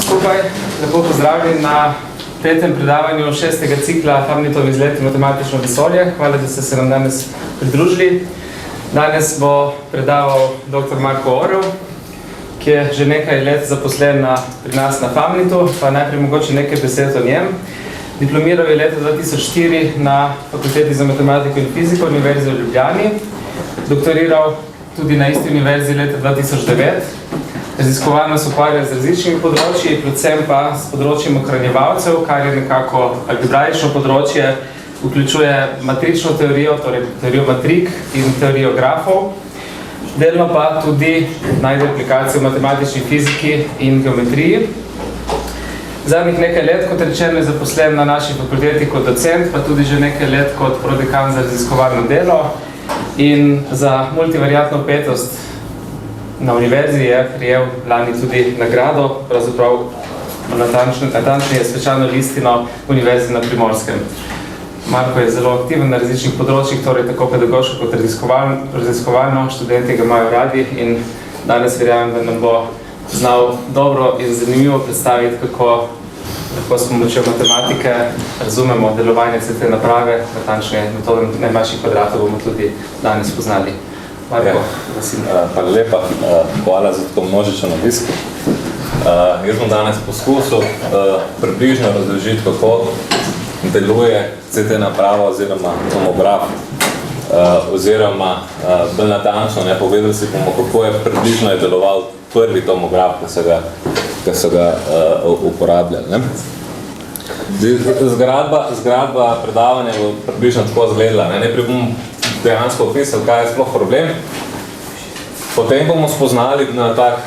skupaj, lepo pozdravljeni na petem predavanju 6. cikla Hamletov izlet v matematično vesolje. Hvala, da ste se nam danes pridružili. Danes bo predaval dr. Marko Orel, ki je že nekaj let zaposlen pri nas na Hamletu, pa najprej mogoče nekaj besed o njem. Diplomiral je leta 2004 na Fakulteti za matematiko in fiziko Univerze v Ljubljani. Doktoriral tudi na isti univerzi leta 2009. Raziskovalno se ukvarja z različnimi področji, predvsem pa s področjem ohranjevalcev, kar je nekako algebraično področje, vključuje matrično teorijo, torej teorijo matrik in teorijo grafov. Delno pa tudi najde aplikacije v matematični fiziki in geometriji. Zadnjih nekaj let, kot rečeno, je zaposlen na naši fakulteti kot docent, pa tudi že nekaj let kot prodekan za raziskovalno delo in za multivariantno petost na univerzi je prijel lani tudi nagrado, pravzaprav natančneje svečano listino Univerze na Primorskem. Marko je zelo aktiven na različnih področjih, torej tako pedagoško kot raziskovalno, študenti ga imajo radi in danes verjamem, da nam bo znal dobro in zanimivo predstaviti, kako lahko s pomočjo matematike razumemo delovanje te naprave, natančneje metodo najmanjših kvadratov bomo tudi danes poznali. Marko, prosim. Hvala lepa, hvala za tako množičen obisk. Jaz bom danes poskusil približno razložiti, kako deluje CT naprava oziroma tomograf, oziroma bolj natančno, povedali si bomo, kako je približno deloval prvi tomograf, ki so ga uporabljali. Zgradba predavanja bo približno tako izgledala. Najprej bom dejansko opisal, kaj je sploh problem. Potem bomo spoznali na tak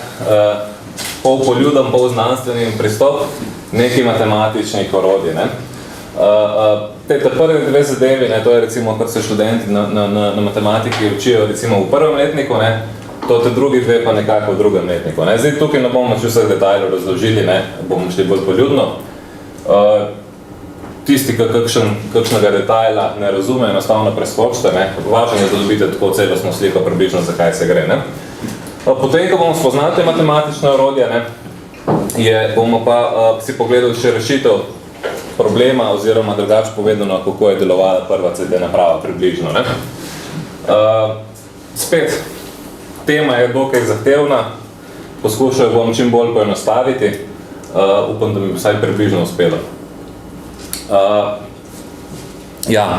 pol poljuden, pol znanstveni pristop neki matematičnih orodij. Te prve dve zadevi, to je recimo, kar se študenti na matematiki učijo recimo v prvem letniku, to te drugi dve pa nekako v drugem letniku. Zdaj tukaj ne bomo vseh detajlov razložili, bomo šli bolj poljudno. Tisti, ki kakšnega detajla ne razume, enostavno preskočite. Važno je, da dobite tako celostno sliko približno, zakaj se gre. Potem, ko bomo spoznali te matematične orodje, bomo pa si pogledali še rešitev problema oziroma drugače povedano, kako je delovala prva CD naprava približno. Spet, tema je dokaj zahtevna, poskušal bom čim bolj poenostaviti, upam, da bi vsaj približno uspelo.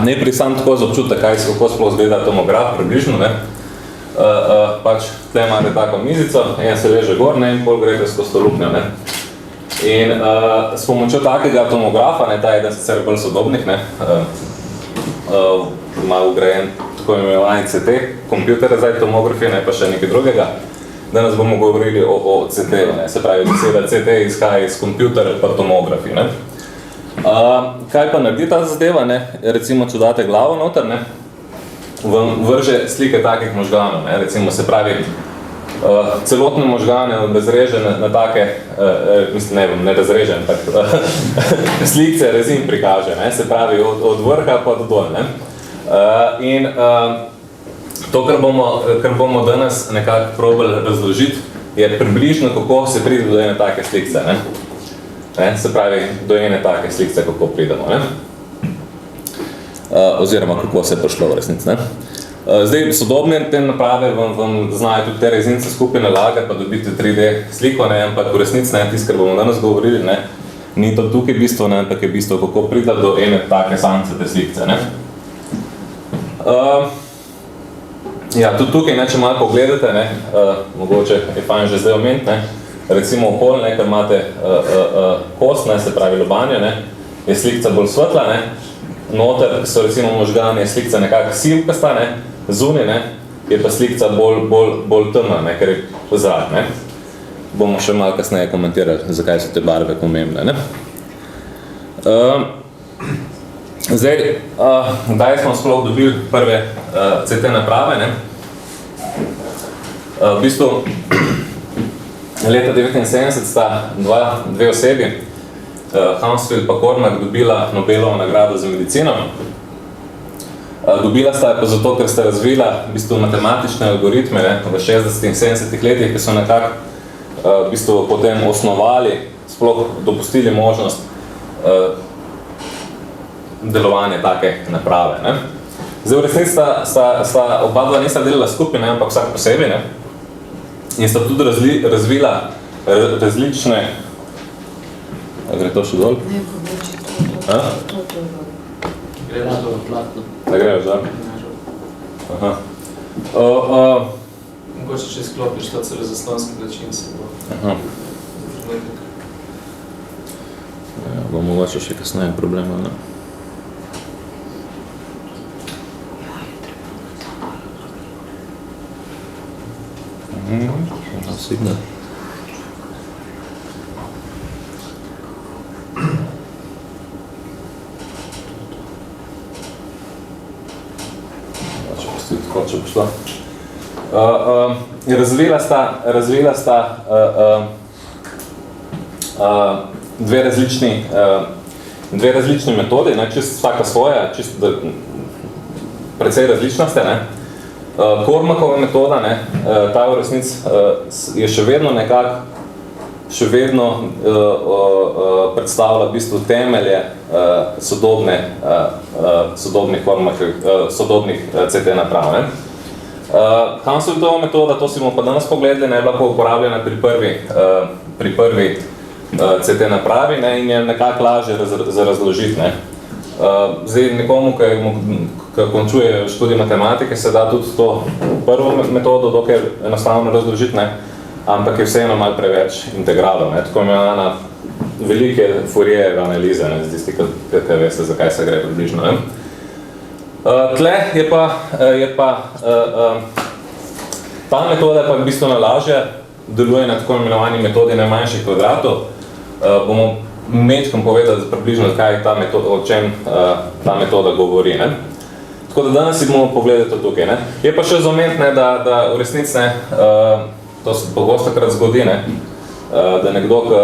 Najprej sam tako za občutek, kako sploh izgleda tomograf približno. Pač tle imate tako mizico, en se leže gor in pol grete skozi to luknjo. In s pomočjo takega tomografa, ta je eden sicer bolj sodobnih, ima ugrajen tako imenovani CT, kompjuter zdaj tomografi, pa še nekaj drugega. Danes bomo govorili o CT-u, se pravi, beseda CT izhaja iz kompjuter pa tomografi. Kaj pa naredi ta zadeva? Recimo, če date glavo noter, vam vrže slike takih možganov. Recimo, se pravi, celotne možgane razreže na take, ne razreže, ampak slikce rezin prikaže, se pravi, od vrha pa do dol. In to, kar bomo danes nekako probali razložiti, je približno, kako se pride do ene take slikce. Se pravi, do ene take slikce, kako pridemo. Oziroma, kako se je prišlo v resnici. Zdaj, sodobne te naprave vam znajo tudi te rezinice skupaj nalagati, pa dobite 3D sliko, ampak v resnici, tisto, kar bomo danes govorili, ni to tukaj bistvo, ampak je bistvo, kako pride do ene take samcete slikce. Tudi tukaj, če malo pogledate, mogoče je fajn že zdaj omeniti, recimo okol, ker imate kost, se pravi lobanjo, je slikca bolj svetla, noter so recimo možgani, je slikca nekako sivkasta, zunaj, je pa slikca bolj temna, ker je zrak. Bomo še malo kasneje komentirali, zakaj so te barve pomembne. Zdaj, kdaj smo sploh dobili prve CT naprave? V bistvu, leta 1979 sta dve osebi, Hounsfield pa Cormack, dobila Nobelovo nagrado za medicino. Dobila sta pa zato, ker sta razvila v bistvu matematične algoritme v 60. in 70. letih, ki so nekako v bistvu potem osnovali sploh dopustili možnost delovanja take naprave. Ne? Zdaj, v resnici sta oba dva nista delala skupaj, ne, ampak vsak posebej, ne? In sta tudi razvila različne... A gre to še dol? Ne, poboči to. Gre na to platno. Da greš dol? Aha. Mogoče, če izklopiš to celo zaslonski način, se bo... Aha. Ja, bo mogoče še kasneje problema, ne? Signal. Če bo šlo. Razvila sta dve različni metodi, ne, čisto vsaka svoja, čisto precej različna ste, ne. Cormacova metoda, ne, ta v resnici je še vedno predstavlja v bistvu temelje sodobnih CT naprav. Ne. Hanseltova metoda, to si bomo pa danes pogledali, je bila pa uporabljena pri prvi CT napravi, ne, in je nekako lažje za razložiti. Ne. Zdaj, nekomu, ki končuje študij matematike, se da tudi to prvo metodo dokaj enostavno razložiti, ne, ampak je vseeno malo preveč integralov, ne, tako imenovana velike Fourierjeve analize, ne, z tisti, ki veste, zakaj se gre približno, ne. Tle je pa ta metoda pa bistveno lažje deluje na tako imenovani metodi najmanjših kvadratov. Bomo mečkom povedati približno, o čem ta metoda govori. Ne? Tako da danes si bomo pogledati tukaj. Ne? Je pa še zoment, da v resnici, to se pogostokrat zgodi, ne? Da nekdo, ki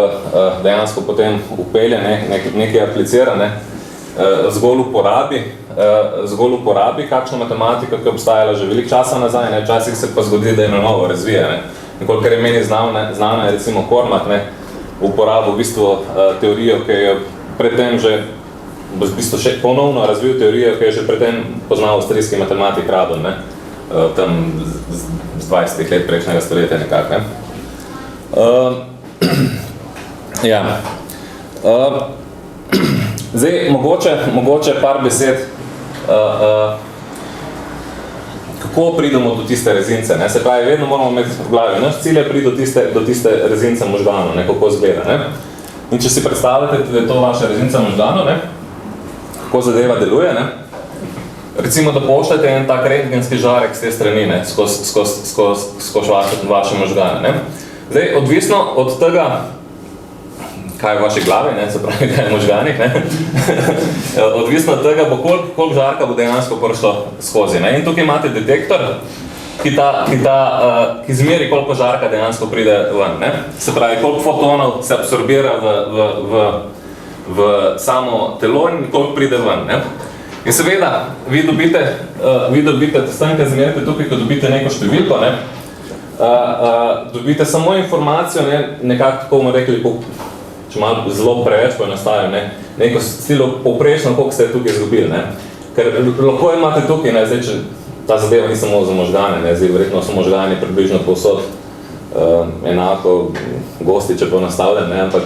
dejansko potem upelje, nekaj aplicira, ne? Zgolj uporabi kakšno matematiko, ki je obstajala že veliko časa nazaj, ne? Včasih se pa zgodi, da je na novo razvije. Ne? Kolikor je meni znana je recimo Cormac, ne? Uporabil v bistvu teorijo, ki je predtem že v bistvu še ponovno razvil teorijo, ki je že predtem poznal avstrijski matematik Radon, ne? Tam z 20 let prejšnjega stoletja nekako. Ne? Ja. Zdaj, mogoče par besed, kako pridemo do tiste rezince, ne? Se pravi, vedno moramo imeti v glavi, naš cilj je priti do tiste rezince možganov, ne? Kako zgleda, ne? In če si predstavljate, da je to vaša rezinca možganov, ne? Kako zadeva deluje, ne? Recimo, da pošljete en tak rentgenski žarek z te strani, ne? Skozi vaše možgane, ne? Zdaj, odvisno od tega, kaj je v vaši glavi, ne? Se pravi, kaj je v možganih, ne? Odvisno od tega, koliko žarka bo dejansko prišlo skozi, ne? In tukaj imate detektor, ki izmeri, koliko žarka dejansko pride ven, ne? Se pravi, koliko fotonov se absorbira v samo telo in koliko pride ven, ne? In seveda, vi dobite, s tem, kaj zmerite tukaj, ko dobite neko številko, ne? Dobite samo informacijo, ne? Nekako tako bomo rekli, če malo zelo preveč poenostavim, ne, neko stilo povprečno, koliko ste tukaj izgubili, ne. Ker lahko imate tukaj, ne, zdaj, če ta zadeva ni samo za možgane, ne, zdaj verjetno so možgani približno povsod enako gosti, če poenostavljam, ne, ampak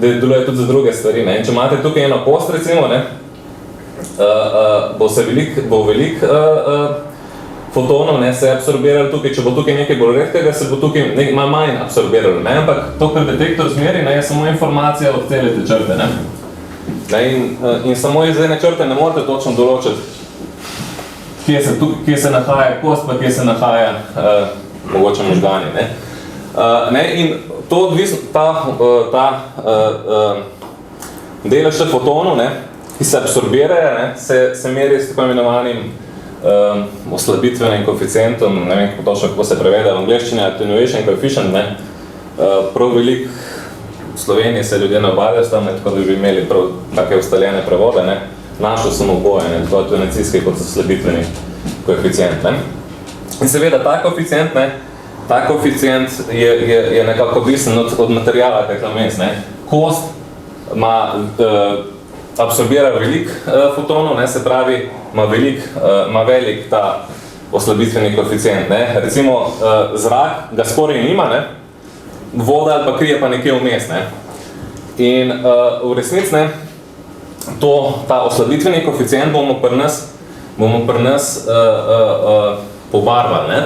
deluje tudi za druge stvari, ne. In če imate tukaj eno kost, recimo, ne, bo veliko fotonov, ne, se je absorbiralo tukaj, če bo tukaj nekaj bolj redkega, se bo tukaj malo manj absorbiralo, ne, ampak to, kar detektor zmeri, ne, je samo informacija od cele te črte, ne. In samo iz ene črte ne morate točno določiti, kje se nahaja kost, pa kje se nahaja mogoče možgani, ne. In to odvisno, ta delež fotonov, ne, ki se absorbirajo, ne, se meri s tako imenovanim oslabitvenim koeficientom, ne vem, kako se prevede v angleščini, attenuation coefficient, ne. Prav veliko v Sloveniji se ljudje navadajo s tam, tako da bi imeli prav take ustaljene prevode, ne. Našel sem oboje, ne, tako attenuacijski kot oslabitveni koeficient, ne. In seveda ta koeficient, ne, ta koeficient je nekako odvisen od materijala, kaj tam mes, ne. Kost absorbira veliko fotonov, ne, se pravi, ima velik ta oslabitveni koeficient, ne. Recimo, zrak ga skoraj nima, ne, voda ali pa kri je pa nekje vmes, ne. In v resnici, ne, ta oslabitveni koeficient bomo pri nas pobarvali, ne.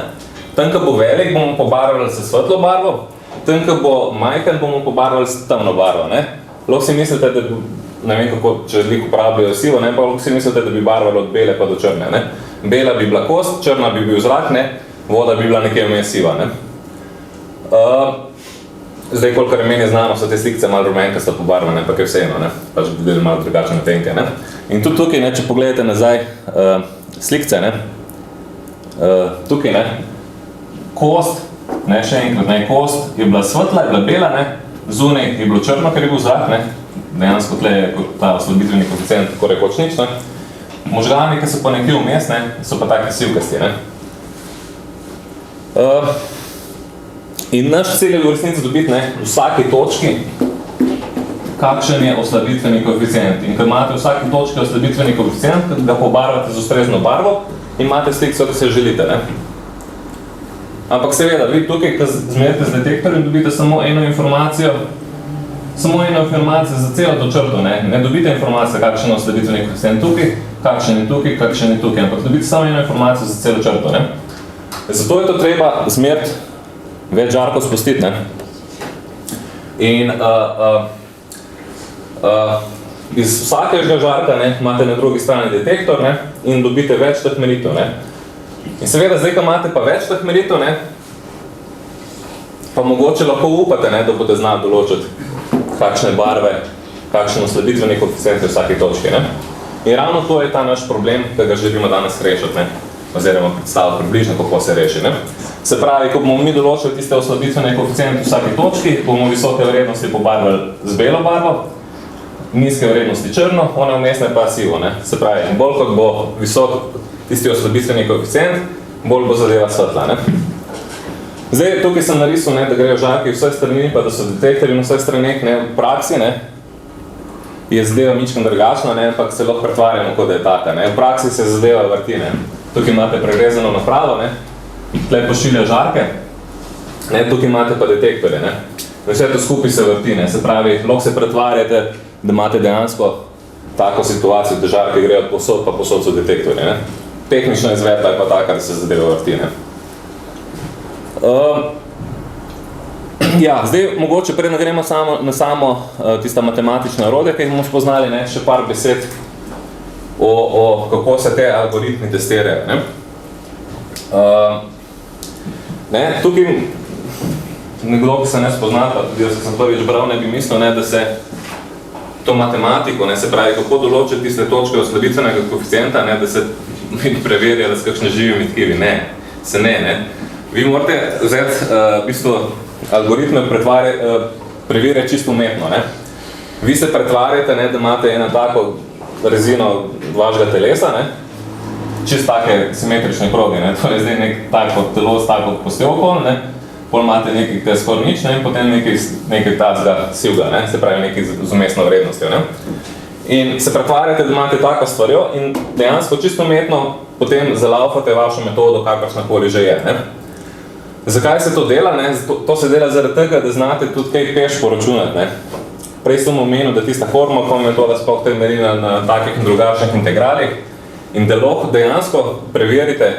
Tam, ko bo velik, bomo pobarvali s svetlo barvo, tam, ko bo majhen, bomo pobarvali s temno barvo, ne. Lahko si mislite, da ne vem kako, če veliko uporabljajo sivo, ne, pa lahko si mislite, da bi barvali od bele pa do črne, ne. Bela bi bila kost, črna bi bil zrak, ne, voda bi bila nekje vmes siva, ne. Zdaj, kolikor je meni znano, so te slikce malo rumenkasto pobarvane, pa kaj vseeno, ne, pač bi bili malo drugačne tenke, ne. In tudi tukaj, ne, če pogledate nazaj slikce, ne, tukaj, ne, kost, ne, še enkrat, ne, kost je bila svetla, je bila bela, ne, zunaj je bilo črno, ker je bil zrak, ne, dejansko tle je ta oslabitveni koeficient tako rekoč nič, ne. Možgani, ki so pa nekje vmes, ne, so pa taki sivkasti, ne. In naš cilj je v resnici dobiti, ne, v vsaki točki, kakšen je oslabitveni koeficient. In ko imate v vsaki točki oslabitveni koeficient, ga pobarvate z ustrezno barvo in imate slikco, ki se želite, ne. Ampak seveda, vi tukaj, ko zmerite z detektorjem, dobite samo eno informacijo za celo to črto, ne. Ne dobite informacijo, kakšen je oslabitveni koeficient tukaj, kakšen je tukaj, ampak dobite samo eno informacijo za celo črto, ne. Zato je to treba zmeriti več žarkov spustiti, ne. In iz vsakega žarka, ne, imate na drugi strani detektor, ne, in dobite več teh meritev, ne. In seveda, zdaj, ko imate pa več teh meritev, ne, pa mogoče lahko upate, ne, da boste znali določiti kakšne barve, kakšen oslabitveni koeficient v vsaki točki, ne. In ravno to je ta naš problem, ki ga želimo danes rešiti, ne, oziroma predstaviti približno, kako se reši, ne. Se pravi, ko bomo mi določili tiste oslabitvene koeficiente v vsaki točki, bomo visoke vrednosti pobarvali z belo barvo, nizke vrednosti črno, one vmesne pa sivo, ne. Se pravi, bolj kot bo visok tisti oslabitveni koeficient, bolj bo zadeva svetla, ne. Zdaj, tukaj sem narisal, ne, da grejo žarki vseh strani, pa da so detektorji na vseh straneh, ne, v praksi, ne, je zadeva mičkam drugačna, ne, ampak se lahko pretvarjamo, kot da je taka, ne. V praksi se zadeva vrti, ne. Tukaj imate pregrezano napravo, ne, tle pošilja žarke, ne, tukaj imate pa detektorje, ne. Vse to skupaj se vrti, ne, se pravi, lahko se pretvarjate, da imate dejansko tako situacijo, da žarke grejo posod, pa posod so detektorje, ne. Tehnična izvedba je pa taka, da se zadeva vrti, ne. Ja, zdaj mogoče prej gremo na samo tista matematična orodja, ki jih bomo spoznali, ne, še par besed o kako se te algoritmi testirajo, ne. Ne, tukaj nekdo, ki se ne spozna, pa tudi jaz sem prvič bral, ne bi mislil, ne, da se to matematiko, ne, se pravi, kako določiti tiste točke oslabitvenega koeficienta, ne, da se preverja, da so kakšne živimi tkivi. Ne, se ne. Vi morate vzeti v bistvu algoritme preverjati čisto umetno, ne. Vi se pretvarjate, ne, da imate eno tako rezino vašega telesa, ne, čisto take simetrične kroge, ne, to je zdaj nek tako telo s tako postjo okol, ne, pol imate nekaj, ki je skoraj nič, ne, in potem nekaj tazga sivga, ne, se pravi nekaj z umestno vrednostjo, ne. In se pretvarjate, da imate tako stvarjo in dejansko čisto umetno potem zalaufate vašo metodo, kakršnakoli že je, ne. Zakaj se to dela, ne? To se dela zaradi tega, da znate tudi kaj peš poročunati, ne. Prej sem omenil, da tista Hormakova metoda sploh te meri na takih in drugačnih integralih in da lahko dejansko preverite,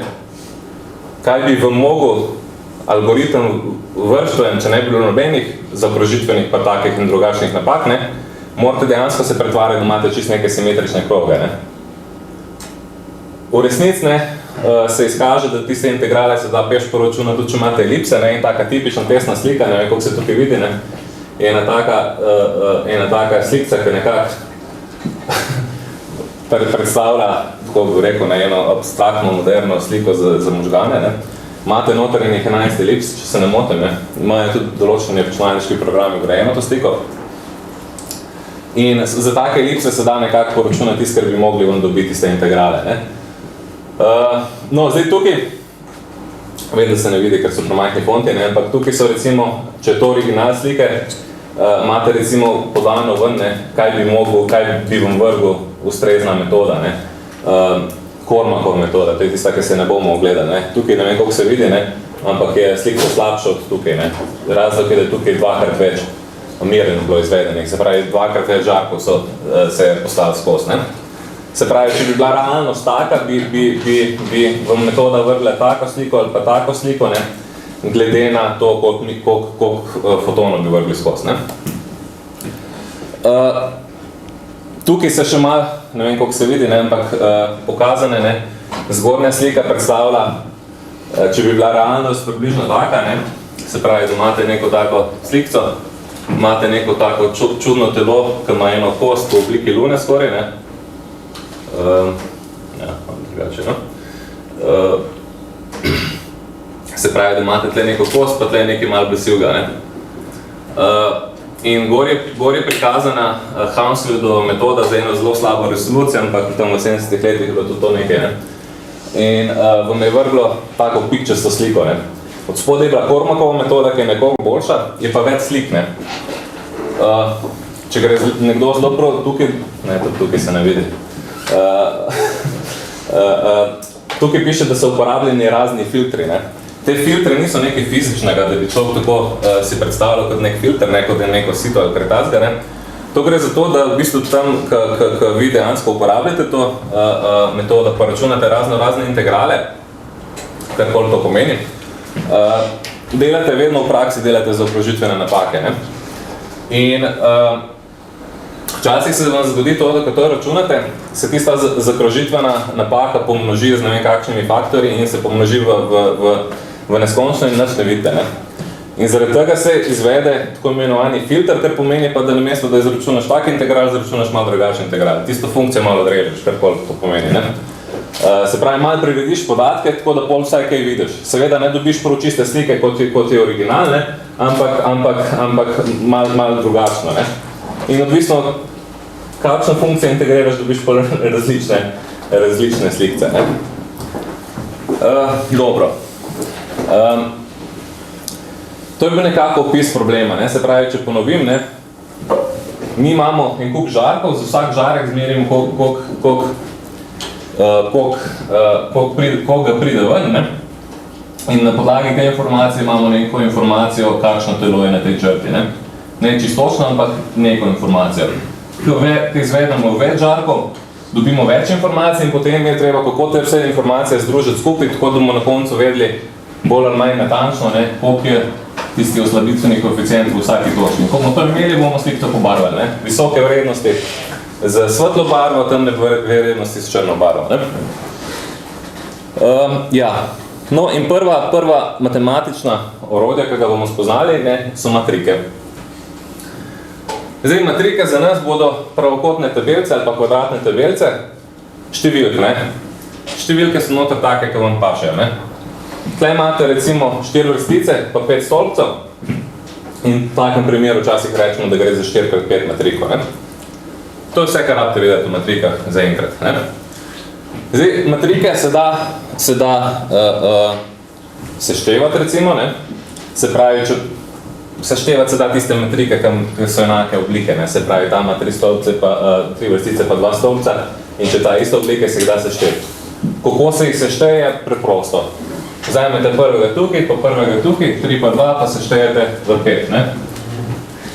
kaj bi vam mogel algoritem vrštojen, če ne bi bilo nobenih zaokrožitvenih pa takih in drugačnih napak, ne, morate dejansko se pretvarjati, da imate čisto neke simetrične kroge, ne. V resnici, ne, se izkaže, da tiste integrale se da peš poročuna tudi, če imate elipse, ne, in taka tipična tesna slika, ne vem, koliko se tukaj vidi, ne, je ena taka slikca, ki nekako predstavlja, tako bi rekel, ne, eno abstraktno, moderno sliko za možgane, ne. Imate noter enih 11 elips, če se ne motim, ne, imajo tudi določeni računalniški programi grejeno to sliko. In za take elipse se da nekako poročunati tisto, ker bi mogli vam dobiti tiste integrale, ne. No, zdaj tukaj Vem, da se ne vidi, ker so premajhni fonti, ne? Ampak tukaj so recimo, če je to original slike, imate recimo podano ven, ne? Kaj bi vam vrgel ustrezna metoda, ne? Kormakova metoda, to je tista, ki se ne bomo ogledali, ne? Tukaj ne vem, koliko se vidi, ne? Ampak je slika slabša od tukaj, ne? Razlog je, da je tukaj dvakrat več merjenj bilo izvedenih, se pravi, dvakrat več žarkov se je postavili skozi, ne? Se pravi, če bi bila realnost taka, bi vam metoda vrgla tako sliko ali pa tako sliko, ne? Glede na to, koliko fotonov bi vrgli skozi, ne? Tukaj se še malo, ne vem, koliko se vidi, ne? Ampak pokazane, ne? Zgornja slika predstavlja, če bi bila realnost približno taka, ne? Se pravi, da imate neko tako slikco, imate neko tako čudno telo, ki ima eno kost v obliki lune skoraj, ne? Ja, drugače, no? Se pravi, da imate tle neko kost, pa tle nekaj malo blesilga, ne? In gor je prikazana Hounsfieldova metoda za eno zelo slabo resolucijo, ampak tam v 70-ih letih je bilo tudi to nekaj, ne? In vam je vrglo tako pikčasto sliko, ne? Od spodaj je bila Kormakova metoda, ki je nekoliko boljša, je pa več slik, ne? Če gre nekdo zelo prav tukaj, ne, tukaj se ne vidi, tukaj piše, da so uporabljeni razni filtri, ne? Te filtre niso nekaj fizičnega, da bi človek tako si predstavljal kot nek filter, ne kot neko sito ali kretazga, ne? To gre za to, da v bistvu tam, ko vi dejansko uporabljate to metodo, pa računate razne integrale, karkoli to pomeni, delate vedno v praksi, delate zaokrožitvene napake, ne? In včasih se vam zgodi to, da ko to računate, se tista zakrožitvena napaka pomnoži z ne vem kakšnimi faktorji in se pomnoži v neskončno in nič ne vidite, ne? In zaradi tega se izvede tako imenovani filter, kar pomeni pa, da namesto, da izračunaš tak integral, izračunaš malo drugačen integral. Tisto funkcijo malo odrežeš, karkoli to pomeni, ne? Se pravi, malo prirediš podatke, tako da pol vsaj kaj vidiš. Seveda ne dobiš prav čiste slike, kot je original, ne? Ampak malo drugačno, ne? In odvisno, kakšno funkcijo integriraš, dobiš pol različne slikce, ne? Dobro. To je bil nekako opis problema, ne? Se pravi, če ponovim, ne? Mi imamo en kup žarkov, za vsak žarek zmerimo, koliko ga pride ven, ne? In na podlagi te informacije imamo neko informacijo, kakšno telo je na tej črti, ne? Ne čistočno, ampak neko informacijo. Ko izvedemo več žarkov, dobimo več informacij in potem je treba, kako te vse informacije združiti skupaj, tako da bomo na koncu vedeli bolj ali manj natančno, ne, koliko je tisti oslabitveni koeficient v vsaki točki. Ko bomo to imeli, bomo slikto pobarvali, ne? Visoke vrednosti z svetlo barvo, temne vrednosti s črno barvo, ne? Ja. No in prva matematična orodja, ki ga bomo spoznali, ne, so matrike. Zdaj, matrike za nas bodo pravokotne tabelce ali pa kvadratne tabelce, številke, ne? Številke so noter take, ki vam pašejo, ne? Tle imate recimo 4 vrstice, pa 5 stolpcev in v takem primeru včasih rečemo, da gre za 4x5 matriko, ne? To je vse, kar rabite vedeti v matrikah zaenkrat, ne? Zdaj, matrike se da seštevati recimo, ne? Se pravi, seštevati se da tiste matrike, ki so enake oblike, ne? Se pravi, tam ima 3 stolpce, pa 3 vrstice, pa 2 stolpca in če ta ista oblike se jih da seštevati. Kako se jih sešteje? Preprosto. Vzamete prvega tukaj, pa prvega tukaj, 3 pa 2, pa seštejete v 5, ne?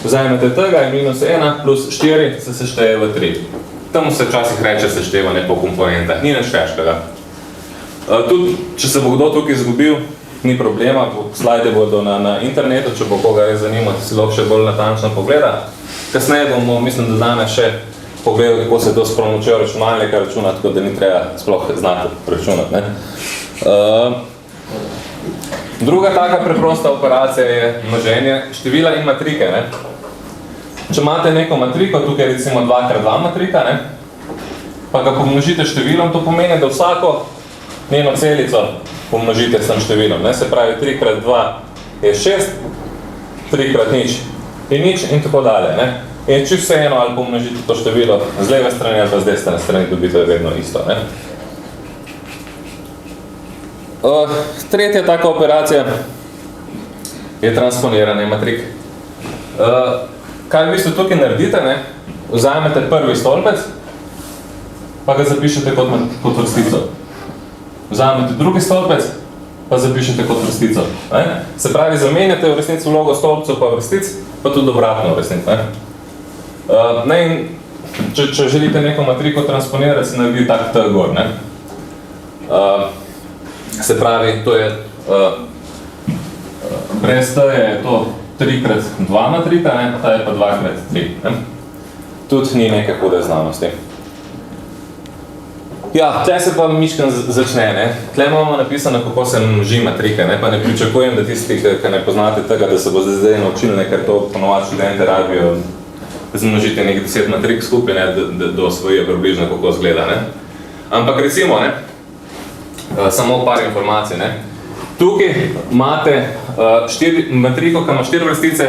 Vzamete tega in -1 plus 4 se sešteje v 3. Temu se včasih reče seštevanje po komponentah, ni nič težkega. Tudi, če se bo kdo tukaj izgubil, ni problema, slajde bodo na internetu, če bo koga res zanimati, si lahko še bolj natančno pogleda. Kasneje bomo, mislim, da danes še pogledali, kako se to s pomočjo računalnika računa, tako da ni treba sploh znati računati, ne? Druga taka preprosta operacija je množenje števila in matrike, ne? Če imate neko matriko, tukaj recimo 2x2 matrika, ne? Pa ga pomnožite številom, to pomeni, da vsako njeno celico pomnožite s tem številom, ne? Se pravi, 3x2 je 6, 3x0 je nič in tako dalje, ne? In če vseeno ali pomnožite to število z leve strani ali pa z desne strani, dobite vedno isto, ne? Tretja taka operacija je transponiranje matrik. Kaj v bistvu tukaj naredite, ne? Vzamete prvi stolpec, pa ga zapišete kot vrstico. Vzamete drugi stolpec, pa zapišete kot vrstico. Ne? Se pravi, zamenjate v resnici vlogo stolpcev pa vrstic, pa tudi obratno v resnici. Če želite neko matriko transponirati, se naredi tak T gor. Ne? Se pravi, to je brez T je to 3x2 matrika, ne? Ta je pa 2x3. Ne? Tudi ni neke hude znanosti. Ja, tle se pa miškan začne. Ne? Tle imamo napisano, kako se množi matrike. Ne? Pa ne pričakujem, da tisti, ki ne poznate tega, da se bo zdaj naučili, ne? Ker to ponovadi študente rabijo zmnožiti nekaj 10 matrik skupaj, ne? Da osvojijo približno, kako izgleda. Ne? Ampak recimo, ne? Samo par informacij. Ne? Tukaj imate matriko, ki ima 4 vrstice,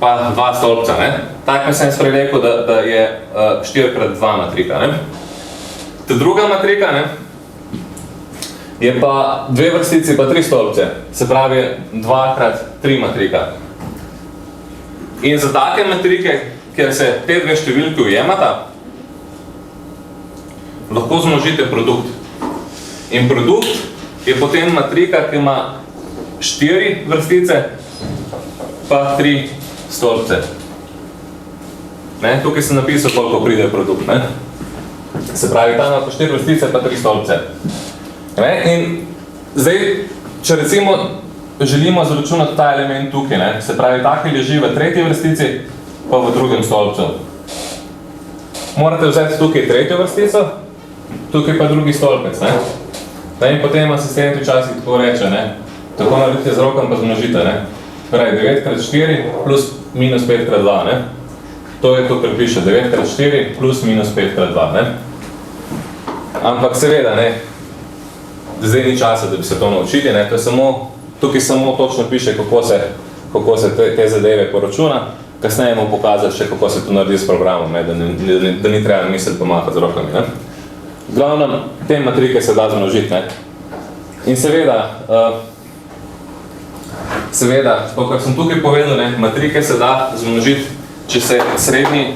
pa 2 stolpca. Ne? Tako sem sprej rekel, da je 4x2 matrika. Ne? Ta druga matrika, ne, je pa 2 vrstici pa 3 stolpce, se pravi 2x3 matrika. In za take matrike, kjer se te dve številke ujemata, lahko zmnožite produkt. In produkt je potem matrika, ki ima 4 vrstice pa 3 stolpce. Ne, tukaj sem napisal, koliko pride produkt. Ne. Se pravi, tam ima po 4 vrstice pa 3 stolpce. In zdaj, če recimo želimo zaračunati ta element tukaj, ne? Se pravi, taki leži v 3. vrstici pa v 2. stolpcu. Morate vzeti tukaj 3. vrstico, tukaj pa 2. stolpec. Ne? In potem asistent včasih tako reče, ne? Tako naredite z rokom pa zmnožite. Ne? Pravi 9x4 plus minus 5x2. Ne? To je to, kar piše 9x4 plus minus 5x2. Ne? Ampak seveda, ne, zdaj ni časa, da bi se to naučili, ne, to je samo, tukaj samo točno piše, kako se te zadeve poročuna, kasneje bomo pokazali še, kako se to naredi s programom, ne, da ni treba misliti pomahati z rokami. Ne. Glavno, te matrike se da zmnožiti. Ne. In seveda, to, kar sem tukaj povedal, ne, matrike se da zmnožiti, če se srednji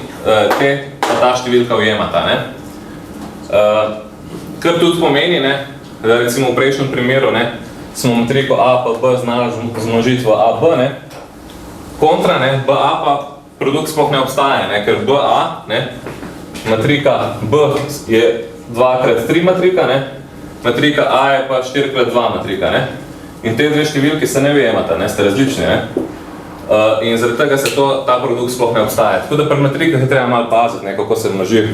te pa ta številka ujemata. Ne. Kar tudi pomeni, ne, da recimo v prejšnjem primeru, ne, smo matriko A pa B znali zmnožiti v AB, ne, kontra, ne, BA pa produkt sploh ne obstaja, ne, ker BA, ne, matrika B je 2x3 matrika, ne, matrika A je pa 4x2 matrika, ne, in te dve številki se ne ujemata, ne, ste različni, ne, in zaradi tega se ta produkt sploh ne obstaja. Tako da pri matrikah je treba malo paziti, ne, kako se množi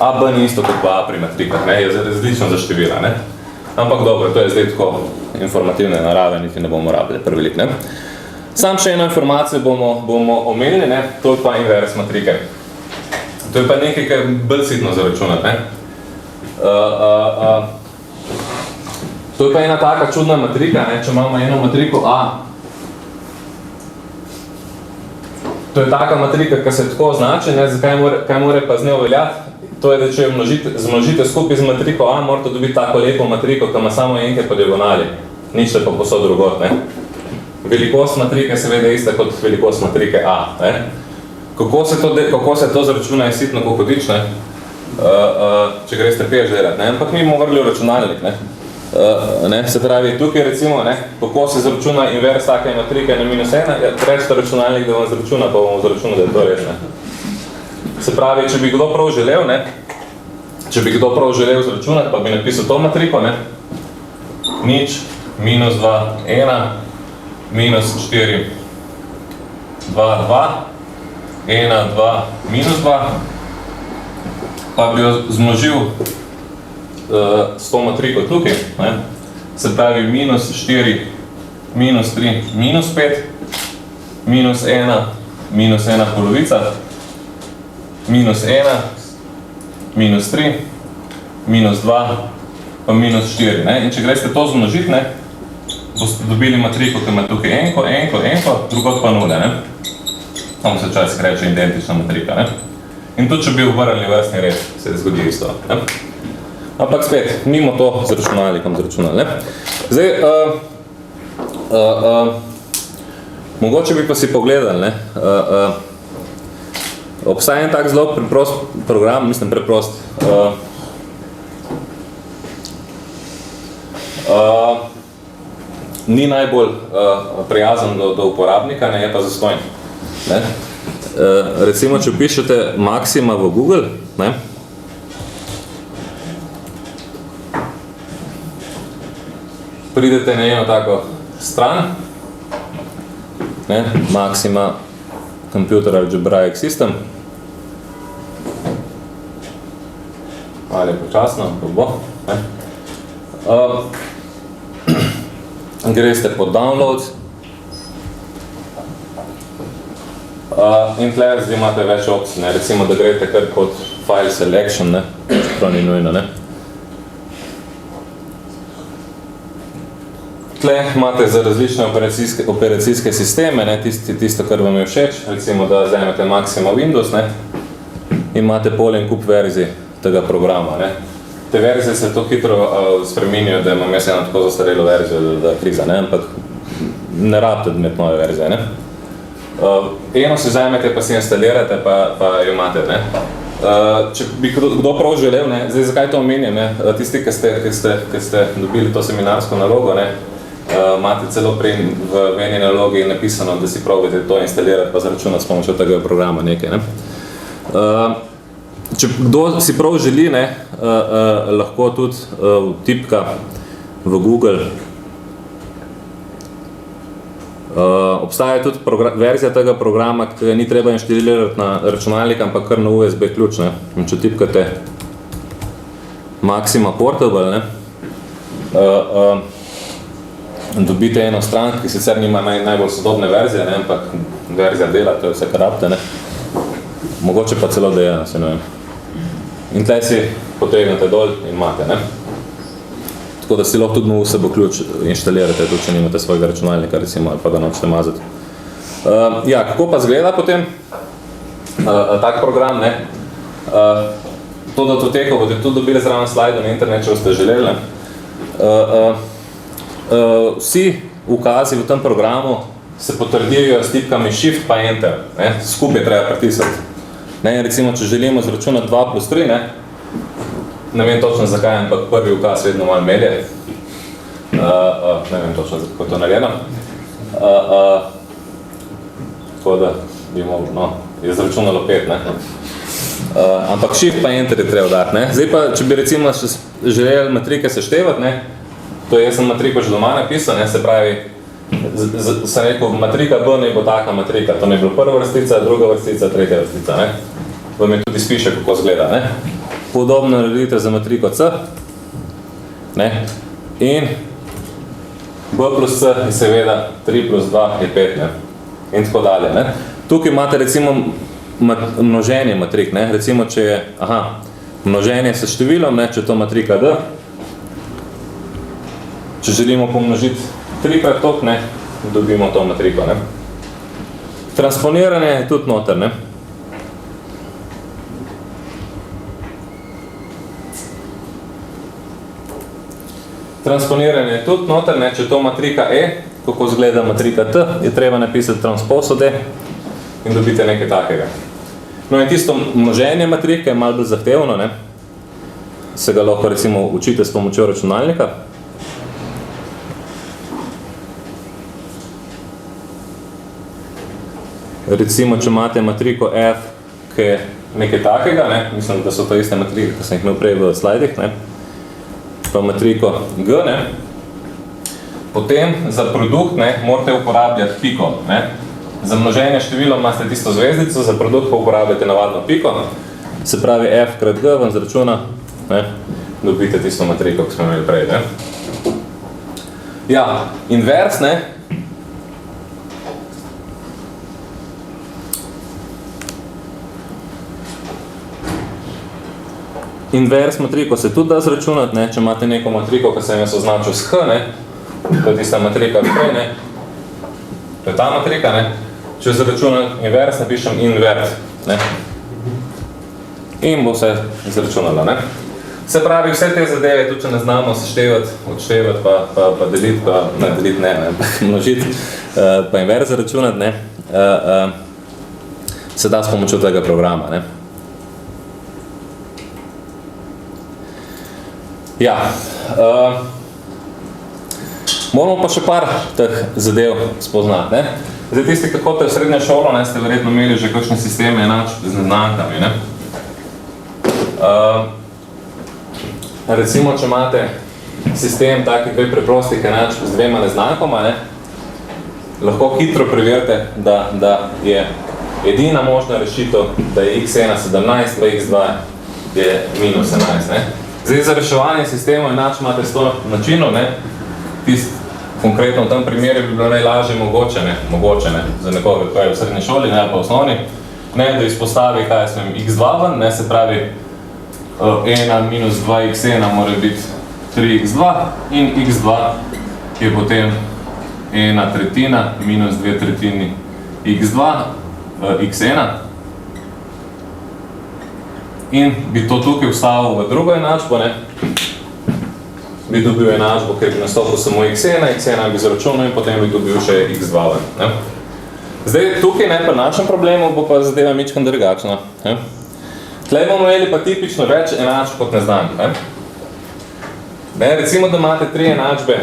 AB ni isto kot pa A pri matrikah, ne, je različno za števila, ne. Ampak dobro, to je zdaj tako informativne narave, niti ne bomo rabili prevelik, ne. Sam še eno informacijo bomo omenili, ne, to je pa invers matrike. To je pa nekaj, kar je bolj sitno zaračunati, ne. To je pa ena taka čudna matrika, ne, če imamo eno matriko A. To je taka matrika, ki se tako označi, ne, kaj more pa z njo veljati. To je, da če jo zmnožite skupaj z matriko A, morate dobiti tako lepo matriko, ki ima samo enke po diagonali. Nič pa posod drugot, ne. Velikost matrike seveda je ista kot velikost matrike A, ne. Kako se to zaračuna je sitno kokodič, ne. Če greste peš delati, ne. Ampak mi bomo vrli v računalnik, ne. Se pravi, tukaj recimo, ne, kako se zaračuna invers take matrike na -1, rečete računalnik, da vam zaračuna, pa bomo zaračunali, da je to res, ne. Se pravi, če bi kdo prav želel, ne, zračunati, pa bi napisal to matriko, ne, nič, -2, 1, -4, 2, 2, 1, 2, -2, pa bi jo zmnožil s to matriko tukaj, ne, se pravi -4, -3, -5, -1, -1 polovica, -1, -3, -2, pa -4. Ne? In če greste to zmnožiti, ne, boste dobili matriko, ki ima tukaj enko, drugot pa 0. Ne? Tam se včasih reče identična matrika. Ne? In tudi, če bi obrnili vrstni red, se zgodi isto. Ne? Ampak spet, mimo to z računalnikom zračunali, ne? Zdaj, mogoče bi pa si pogledali, ne? Obstaja en tak zelo preprost program, mislim preprost, ni najbolj prijazen do uporabnika, ne, je pa zastojn. Ne? Recimo, če pišete Maxima v Google, ne? Pridete na eno tako stran, ne? Maxima Computer Algebraic System. Ali počasno, bo. Ne? Greste pod Downloads in tle zdaj imate več opcij, ne? Recimo, da greste kar pod File Selection, ne? Čeprav ni nujno, ne? Tle imate za različne operacijske sisteme, ne? Tisto, kar vam je všeč, recimo, da vzamete Maxima Windows, ne? Imate pol en kup verzij tega programa, ne? Te verzije se to hitro spreminjajo, da imam jaz eno tako zastarelo verzijo, da kriza, ne? Ampak ne rabite imeti nove verzije, ne? Eno si vzamete, pa si instalirate, pa jo imate, ne? Če bi kdo prav želel, ne? Zdaj, zakaj to omenjam, ne? Tisti, ki ste dobili to seminarsko nalogo, ne? Imate celo v eni nalogi napisano, da si probajte to instalirati, pa zračunati s pomočjo tega programa nekaj, ne? Če kdo si prav želi, ne, lahko tudi tipka v Google. Obstaja tudi verzija tega programa, ki ga ni treba inštalirati na računalnik, ampak kar na USB ključ, ne. Če tipkate Maxima Portable, ne, dobite eno stran, ki sicer nima najbolj sodobne verzije, ne, ampak verzija dela, to je vse, kar rabite, ne. Mogoče pa celo dejena, se ne vem. In tle si potegnete dol in imate, ne? Tako da si lahko tudi na USB ključ inštalirate, tudi če nimate svojega računalnika, recimo, ali pa ga nočete mazati. Ja, kako pa zgleda potem tak program, ne? To datoteko boste tudi dobili zraven slajdu na internet, če ste želeli, ne? Vsi ukazi v tem programu se potrdijo s tipkami Shift pa Enter, ne? Skupaj treba pritisati. Ne, recimo, če želimo zračunati 2 plus 3, ne vem točno zakaj, ampak prvi ukaz vedno malo melje. Ne vem točno, kako to naredno. Tako da bi mogli, no, je zračunalo 5, ne. Ampak Shift pa Enter je treba dati, ne. Zdaj pa, če bi recimo želeli matrike seštevati, ne, to je, jaz sem matriko že doma napisal, ne, se pravi, sem rekel, matrika B ne bo taka matrika, to ne bo prva vrstica, druga vrstica, tretja vrstica, ne. Vam je tudi spiše, kako zgleda, ne. Podobno naredite za matriko C, ne, in B plus C je seveda 3 plus 2 je 5, ne, in tako dalje, ne. Tukaj imate recimo množenje matrik, ne, recimo, če je, množenje s številom, ne, če je to matrika D, če želimo pomnožiti 3-krat toliko, ne, dobimo to matriko, ne. Transponiranje je tudi noter, ne. Transponiranje je tudi noter, ne, če to matrika E, kako zgleda matrika T, je treba napisati transposode in dobite nekaj takega. No in tisto množenje matrike je malo bolj zahtevno, ne. Se ga lahko recimo učite s pomočjo računalnika. Recimo, če imate matriko F, ki je nekaj takega, ne, mislim, da so to iste matrike, ki sem jih imel prej v slajdih, ne, pa matriko G, ne, potem za produkt, ne, morate uporabljati piko, ne. Za množenje število imate tisto zvezdico, za produkt pa uporabljate navadno piko, se pravi F krat G vam zračuna, ne, dobite tisto matriko, ki smo imeli prej, ne. Ja, invers, ne, invers matriko se tudi da zračunati, ne, če imate neko matriko, ki sem jaz označil s H, ne, to je tista matrika prej, ne, to je ta matrika, ne, če zračunam invers, napišem invert, ne, in bo vse zračunalo, ne. Se pravi, vse te zadeve, tudi če ne znamo seštevati, odštevati, pa deliti, pa ne deliti, ne, množiti, pa inverze računati, ne, se da s pomočjo tega programa, ne. Ja, moramo pa še par teh zadev spoznati, ne. Zdaj, tisti, kako te v srednjo šolo, ne, ste verjetno imeli že kakšne sisteme enačb z neznankami, ne. Recimo, če imate sistem takih dve preprostih enačb z dvema neznankoma, ne, lahko hitro preverite, da je edina možna rešitev, da je x1 17, pa x2 je minus 11. Ne. Zdaj, za reševanje sistemov enačb imate 100 načinov, ne, konkretno v tem primeru bi bilo najlažje mogoče, ne, za nekoga, ko je v srednji šoli, ne, ali pa v osnovni, ne, da izpostavi, kaj sem x2 ven, ne, se pravi, 1 minus 2x1 mora biti 3x2 in x2 je potem 1/3 minus 2/3 x2, x1. In bi to tukaj vstavil v drugo enačbo, ne, bi dobil enačbo, ker bi nastopil samo x1 bi zaračunal in potem bi dobil še x2. Ne. Zdaj, tukaj ne, pri našem problemu bo pa zadeva mičkam drugačna. Ne. Tlej bomo imeli pa tipično več enačb kot neznank. Ne, recimo, da imate 3 enačbe,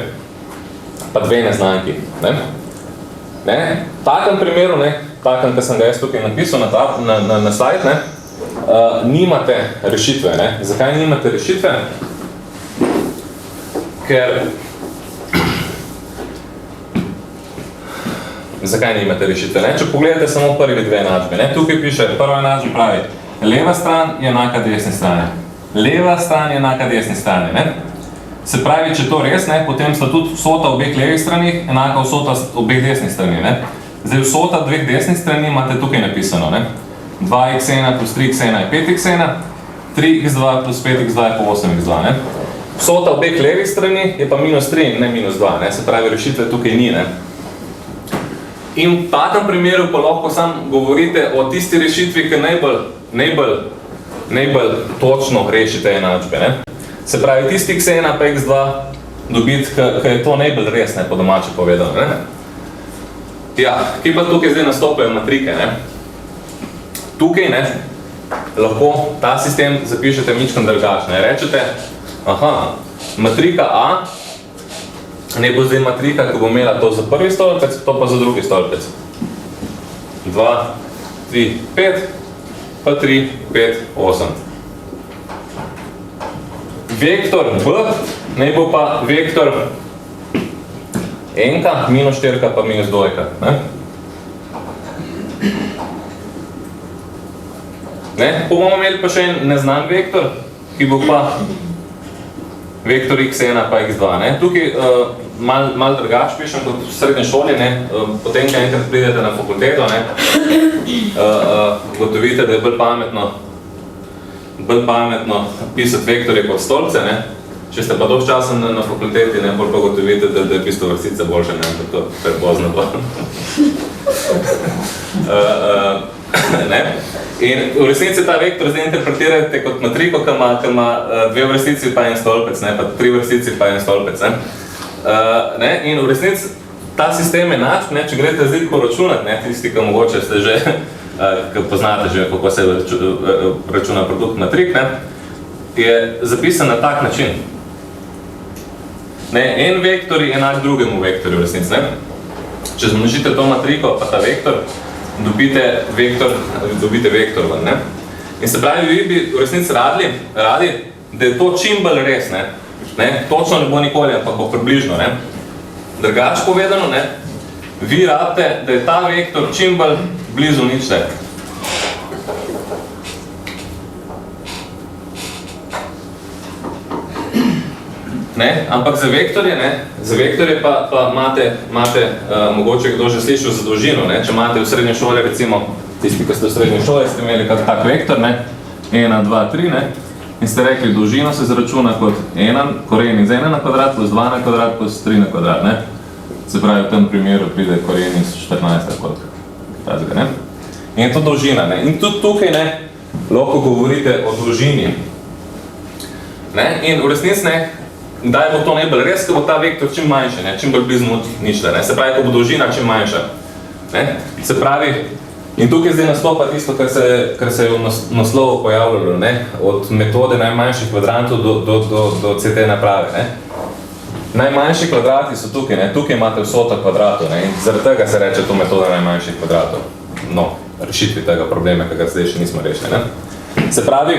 pa 2 neznanki. Ne, v takem primeru, ne, takem, ki sem ga jaz tukaj napisal na slajd, ne, nimate rešitve. Ne. Zakaj nimate rešitve? Zakaj nimate rešitve? Ne? Če pogledate samo prvi 2 enačbe, ne? Tukaj piše, prva enačba pravi, leva stran je enaka desni strani. Leva stran je enaka desni strani. Ne? Se pravi, če to res, ne, potem sta tudi vsota obeh levih stranih enaka vsota obeh desnih strani. Ne? Zdaj, vsota dveh desnih strani imate tukaj napisano. Ne? 2x1 plus 3x1 je 5x1, 3x2 plus 5x2 je pa 8x2. Ne? Vsota obeh levih strani je pa minus 3 in ne minus 2. Ne? Se pravi, rešitve tukaj ni. Ne? In v takem primeru pa lahko sam govorite o tisti rešitvi, ki najbolj točno rešite enačbe. Ne? Se pravi, tisti x1 pa x2 dobiti, ki je to najbolj res, ne, po domače povedano. Ne? Ja, ki pa tukaj zdaj nastopajo matrike. Ne? Tukaj, ne, lahko ta sistem zapišete mičkam drugačno. Rečete, aha, matrika A, ne bo zdaj matrika, ki bo imela to za prvi stolpec, to pa za drugi stolpec. 2, 3, 5, pa 3, 5, 8. Vektor B, ne bo pa vektor n-ka, minus 4-ka pa minus 2-ka. Ne? Bomo imeli pa še en neznan vektor, ki bo pa vektor x1 pa x2. Ne? Tukaj mal drugač pišem kot v srednji šoli, ne? Potem, ko enkrat pridete na fakulteto, ne? Gotovite, da je bolj pametno pisati vektorje kot stolpce. Ne? Če ste pa dolg časa na fakulteti, ne? Bolj pa gotovite, da je v bistvu vrstice boljše, ne? To je prepozno pa. Ne? In v resnici ta vektor zdaj interpretirate kot matriko, ki ima 2 vrstici pa en stolpec, ne? Pa 3 vrstici pa en stolpec. Ne? In v resnici ta sistem enačb, ne? Če greste zdaj poračunati, ne? Tisti, ki mogoče ste že, ki poznate že, kako se računa produkt matrik, ne? Je zapisan na tak način. Ne? En vektor je enak drugemu vektorju v resnici. Ne? Če zmnožite to matriko pa ta vektor, dobite vektor ven. Ne? In se pravi, vi bi v resnici radi, da je to čim bolj res. Ne? Točno ne bo nikoli, ampak bo približno. Ne? Drugače povedano, ne? Vi rabite, da je ta vektor čim bolj blizu ničle. Ne? Ampak za vektorje pa imate mogoče kdo že slišal za dolžino. Ne? Če imate v srednji šoli, recimo tisti, ki ste v srednji šoli, ste imeli tak vektor, ne? 1, 2, 3, ne? In ste rekli, dolžino se zaračuna kot koren iz 1 na kvadrat plus 2 na kvadrat plus 3 na kvadrat. Ne? Se pravi, v tem primeru pride koren iz 14 kot tazga. Ne? In je to dolžina. Ne? In tudi tukaj, ne, lahko govorite o dolžini. Ne? In v resnici ne, kdaj bo to najbolj res, ko bo ta vektor čim manjši, ne? Čim bolj blizu ničle. Ne? Se pravi, ko bo dolžina čim manjša. Ne? Se pravi, in tukaj zdaj nastopa tisto, kar se je v naslovu pojavljalo, ne? Od metode najmanjših kvadrantov do CT naprave. Ne? Najmanjši kvadrati so tukaj, ne? Tukaj imate vsota kvadratov, ne? In zaradi tega se reče to metoda najmanjših kvadratov. No, rešitvi tega problema, ki ga zdaj še nismo rešili. Ne? Se pravi,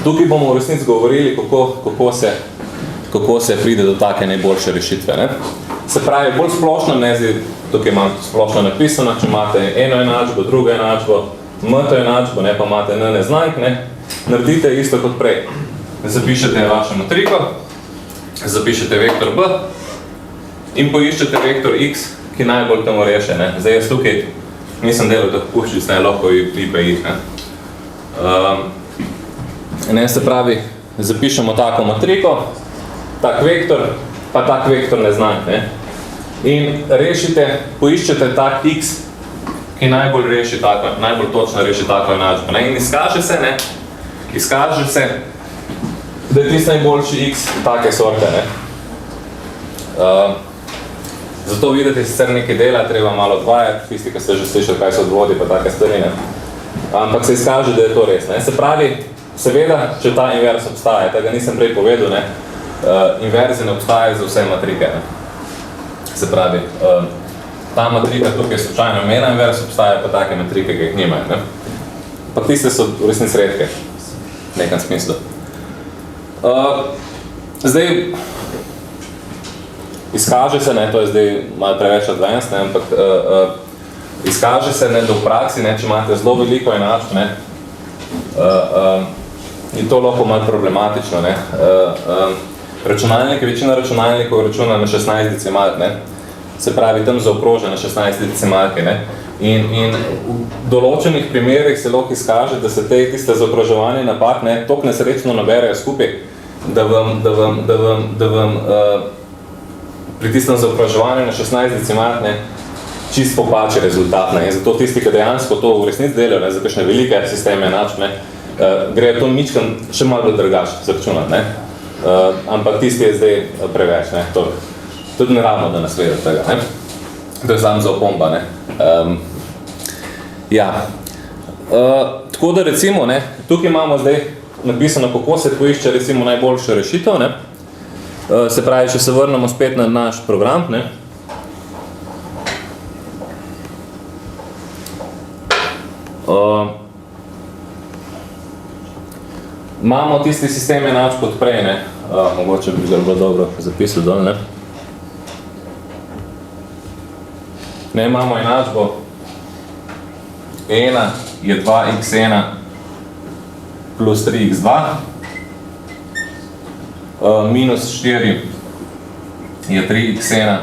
tukaj bomo v resnici govorili, kako se pride do take najboljše rešitve. Ne? Se pravi, bolj splošno, ne zdaj, tukaj imam splošno napisano, če imate eno enačbo, drugo enačbo, m-to enačbo, ne, pa imate n neznank, ne, naredite isto kot prej. Zapišete vašo matriko, zapišete vektor b in poiščete vektor x, ki najbolj temu reše. Ne. Zdaj jaz tukaj nisem delal teh puščic, ne, lahko i pa ih. Ne, se pravi, zapišemo tako matriko, tak vektor, pa tak vektor neznank. Ne. In rešite, poiščete tak x, ki najbolj točno reši tako enačbo. In izkaže se, da je tisti najboljši x take sorte. Ne. Zato vidite sicer nekaj dela, treba malo odvajati, tisti, ki ste že slišali, kaj so odvodi, pa take stvari. Ne. Ampak se izkaže, da je to res. Ne. Se pravi, seveda, če ta invers obstaja, tega nisem prej povedal, ne, inverzi ne obstajajo za vse matrike. Ne. Se pravi, ta matrika tukaj slučajno imena invers obstaja, pa take matrike, ki jih nimajo. Ne. Pa tiste so v resnici redke, v nekem smislu. Zdaj, izkaže se, ne, to je zdaj malo preveč advanced, ne, ampak izkaže se, ne, da v praksi, ne, če imate zelo veliko enačb, ne, je to lahko malo problematično. Ne. Večina računalnikov računa na 16 decimalk, ne. Se pravi, tam zaokroža na 16 decimalke. Ne. In v določenih primerih se lahko izkaže, da se tiste zaokroževanje napak, ne, toliko nesrečno naberejo skupaj, da vam pri tistem zaokroževanju na 16 decimalk, ne, čist popači rezultat. Ne. In zato tisti, ki dejansko to v resnici delajo, ne, za kakšne velike sisteme enačb, ne, grejo to mičkam še malo drugače zaračunati. Ne. Ampak tisti je zdaj preveč, ne, to tudi ne rabimo, da nas vedete tega, ne. To je samo za opomba, ne. Ja. Tako da recimo, ne, tukaj imamo zdaj napisano, kako se poišče recimo najboljša rešitev, ne. Se pravi, če se vrnemo spet na naš program, ne. Imamo tisti sistem enačb kot prej, ne. Mogoče bi ga bilo dobro zapisati dol, ne. Ne, imamo enačbo 1 je 2x1 plus 3x2, minus 4 je 3x1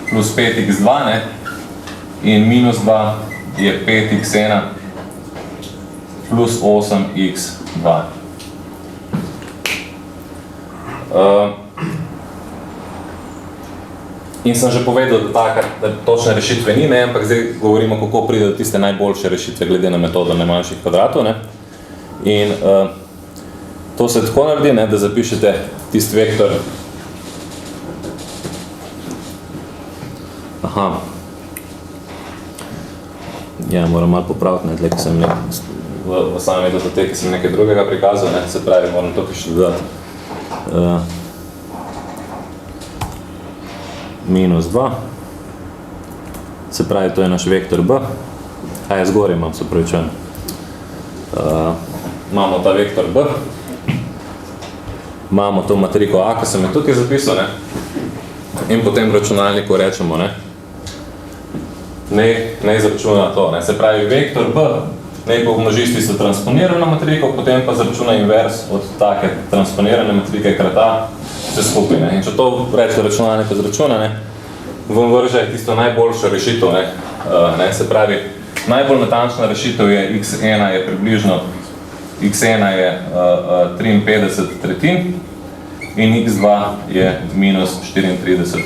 plus 5x2, ne, in minus 2 je 5x1 plus 8x2. In sem že povedal, da točne rešitve ni, ne, ampak zdaj govorimo, kako pride do tiste najboljše rešitve glede na metodo najmanjših kvadratov. Ne. In to se tako naredi, ne, da zapišete tisti vektor. Aha. Ja, moram malo popraviti, ne, tle, ki sem v samem datoteki sem nekaj drugega prikazal, ne, se pravi, moram to še dodati. Minus 2, se pravi, to je naš vektor b, a je zgoraj imam, se pravičujem. Imamo ta vektor b, imamo to matriko a, ki sem je tukaj zapisal, ne, in potem v računalniku rečemo, ne, ne izračuna to, ne, se pravi, vektor b, ne pomnoži s tisto transponirano matriko, potem pa zaračuna invers od take transponirane matrike krat a, vse skupaj, ne. In če to reče računalnik izračuna, ne, vam vrže tisto najboljšo rešitev, ne, se pravi, najbolj natančna rešitev je x1 je približno, x1 je 53 tretjin in x2 je minus 34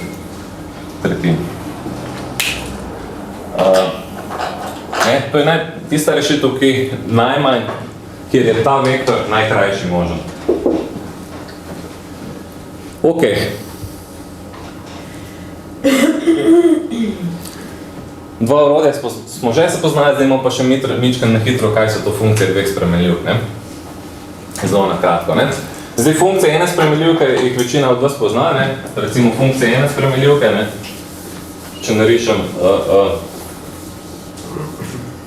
tretjin. To je tista rešitev, ki najmanj, kjer je ta vektor najkrajši možen. Ok. Dva orodja smo že se poznali, zdaj imamo pa še mičkam na hitro, kaj so to funkcije dveh spremenljivk, ne? Zelo na kratko, ne? Zdaj funkcije ene spremenljivke jih večina od vas pozna, ne? Recimo funkcije ene spremenljivke, ne? Če narišem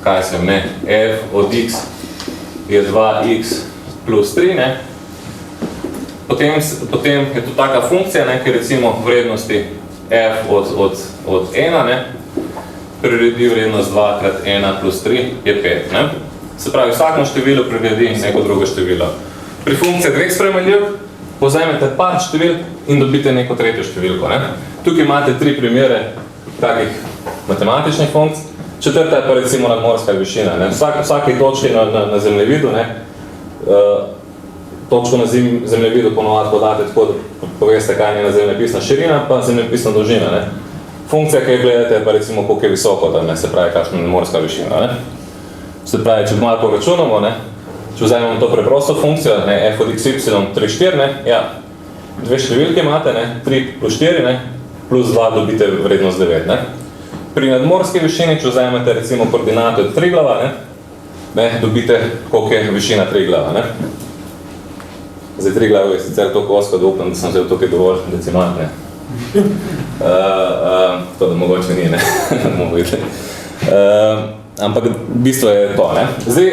kaj sem, ne? F od x je 2x plus 3, ne? Potem je to taka funkcija, ne? Ki recimo vrednosti f od 1, ne? Priredi vrednost 2 krat 1 plus 3 je 5, ne? Se pravi, vsakno število priredi neko drugo število. Pri funkciji dveh spremenljivk povzemete par števil in dobite neko tretjo številko, ne? Tukaj imate 3 primere takih matematičnih funkcij. Četrta je pa recimo nadmorska višina, ne? Vsaki točki na zemljevidu, ne? Točko na zemljevidu ponovadi podate tako, da poveste, kaj je njena zemljepisna širina, pa zemljepisna dolžina, ne? Funkcija, ki jo gledate, je pa recimo, koliko je visoko, da ne se pravi, kakšna je nadmorska višina, ne? Se pravi, če malo poračunamo, ne? Če vzajmemo to preprosto funkcijo, ne? F od xy 3, 4, ne? Ja, dve številke imate, ne? 3 plus 4, ne? Plus 2 dobite vrednost 9, ne? Pri nadmorski višini, če vzajmete recimo koordinato od 3 glava, ne? Dobite, koliko je višina 3 glava, ne? Zdaj 3 glava je sicer toliko osko, da upam, da sem vzel tukaj dovolj decimal, ne? To da mogoče ni, ne? Mogo videti. Ampak bistvo je to, ne? Zdaj,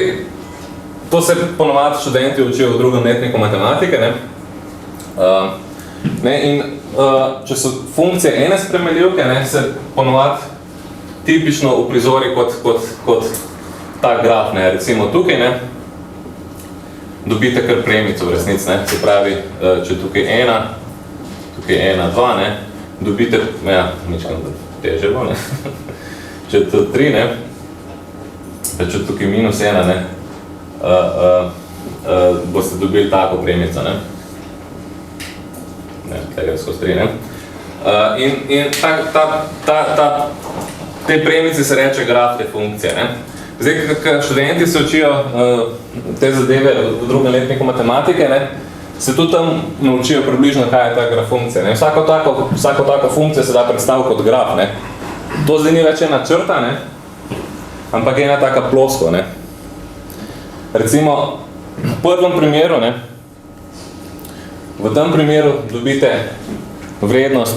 to se ponovadi študenti učijo v drugem letniku matematike, ne? In če so funkcije ene spremenljivke, ne, se ponovadi tipično uprizori kot tak graf, ne? Recimo tukaj, ne? Dobite kar premico v resnici, ne? Se pravi, če tukaj 1, 2, ne? Dobite, ja, ničkam teže bo, ne? Če to 3, ne? Če tukaj minus 1, ne? Boste dobili tako premico, ne? Ne, tega skozi 3, ne? In te premice se reče graf te funkcije, ne? Zdaj, kad študenti se učijo te zadeve v drugem letniku matematike, ne? Se tudi tam naučijo približno, kaj je ta graf funkcija, ne? Vsako tako funkcijo se da predstaviti kot graf, ne? To zdaj ni več ena črta, ne? Ampak ena taka plosko, ne? Recimo, v prvem primeru, ne? V tem primeru dobite vrednost,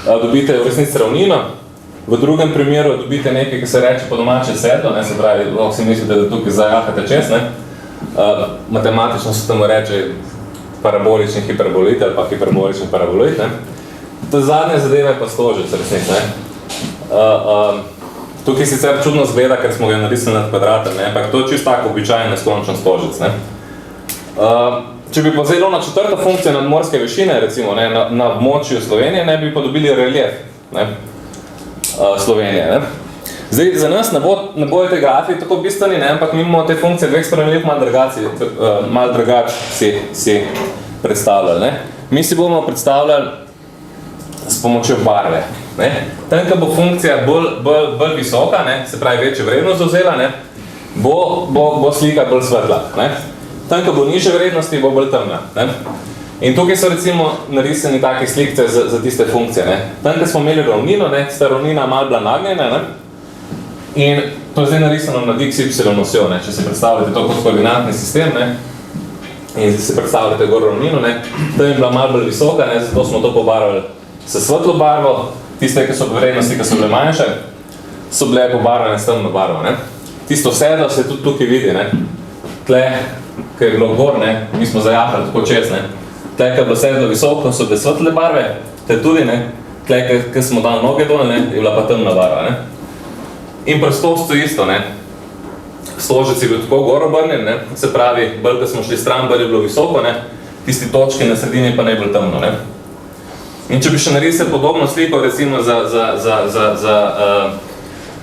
dobite v resnici ravnino, v drugem primeru dobite nekaj, ki se reče po domače sedlo, ne? Se pravi, lahko si mislite, da tukaj zajahate čez, ne? Matematično se temu reče parabolični hiperbolit ali pa hiperbolični parabolit, ne? To zadnje zadeve pa stožec, resnici, ne? Tukaj sicer čudno zgleda, ker smo ga narisali nad kvadratem, ne? Ampak to je čisto tako običajen neskončen stožec, ne? Če bi pa vzelo na četrto funkcijo nadmorske višine, recimo, ne? Na območju Slovenije, ne bi pa dobili relief, ne? Slovenije, ne? Zdaj, za nas ne bojo te grafi tako bistveni, ne? Ampak mi imamo te funkcije dveh spremenljivk malo drugače si predstavljali, ne? Mi si bomo predstavljali s pomočjo barve, ne? Tam, ko bo funkcija bolj visoka, ne? Se pravi, večjo vrednost vzela, ne? Bo slika bolj svetla, ne? Tam, ko bo nižje vrednosti, bo bolj temna, ne? In tukaj so recimo narisani take slikce za tiste funkcije, ne? Tam, ko smo imeli ravnino, ne? Sta ravnina malo bila nagnjena, ne? In to je zdaj narisano nad XY osjo, ne? Če si predstavljate to kot koordinatni sistem, ne? In si predstavljate gor ravnino, ne? Tam je bila malo bolj visoka, ne? Zato smo to pobarvali s svetlo barvo, tiste, ki so vrednosti, ki so bile manjše, so bile pobarvane s temno barvo, ne? Tisto sedlo se tudi tukaj vidi, ne? Tle, ki je bilo gor, ne? Mi smo zajahali tako čez, ne? Tle, ki je bilo sedlo visoko, so bile svetle barve, tle tudi, ne? Tle, ki smo dali noge dol, ne? Je bila pa temna barva, ne? In pri stožcu isto, ne? Stožec je bil tako gor obrnjen, ne? Se pravi, bolj, ko smo šli stran, bolj je bilo visoko, ne? Tisti točki na sredini pa najbolj temno, ne? In če bi še narisali podobno sliko, recimo za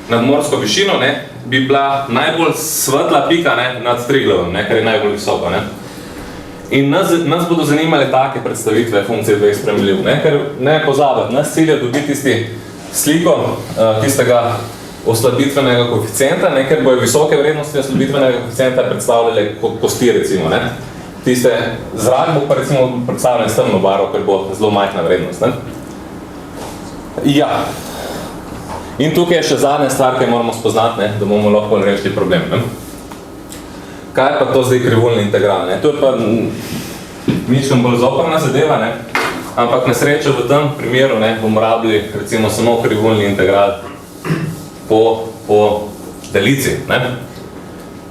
nadmorsko višino, ne? Bi bila najbolj svetla pika, ne? Nad Triglavom, ne? Ker je najbolj visoko, ne? In nas bodo zanimali take predstavitve funkcije dveh spremenljivk, ne? Ker ne pozabiti, nas cilj je dobiti tisti sliko tistega oslabitvenega koeficienta, ne? Ker bojo visoke vrednosti oslabitvenega koeficienta predstavljale kosti, recimo, ne? tiste zrak bo pa recimo predstavljen s temno barvo, ker bo zelo majhna vrednost. Ne? Ja. In tukaj je še zadnja stvar, ki moramo spoznati, ne? Da bomo lahko rešili problem. Ne? Kaj je pa to zdaj krivulni integral? Ne? To je pa mičkom bolj zoprna zadeva, ne? Ampak na srečo v tem primeru ne, bomo rabili recimo samo krivulni integral po delici. Ne?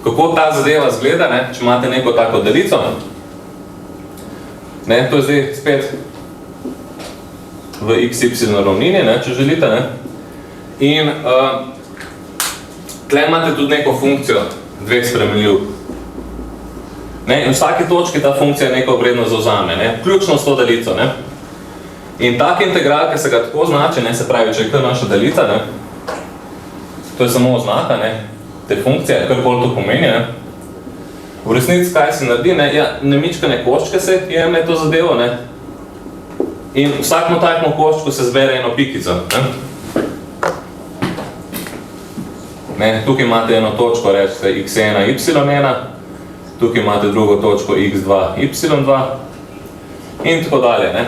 Kako ta zadeva zgleda, ne? Če imate neko tako delico, ne? To je zdaj spet v XY ravnini, ne? Če želite. Ne? In tle imate tudi neko funkcijo dveh spremenljivk. Ne? In v vsaki točki ta funkcija neko vrednost zauzame, ne? Vključno s to delico. Ne? In tak integral, ki se ga tako označi, ne? Se pravi, če je kar naša delica, ne? To je samo oznaka, ne? Te funkcije, kar bolj to pomeni. Ne? V resnici, kaj se naredi, ne? Ja, nemičkane koščke se jemlje to zadevo, ne? In vsakmo takmo koščku se zbere eno pikico. Ne? Ne? Tukaj imate eno točko, rečete x1, y1, tukaj imate drugo točko x2, y2 in tako dalje. Ne?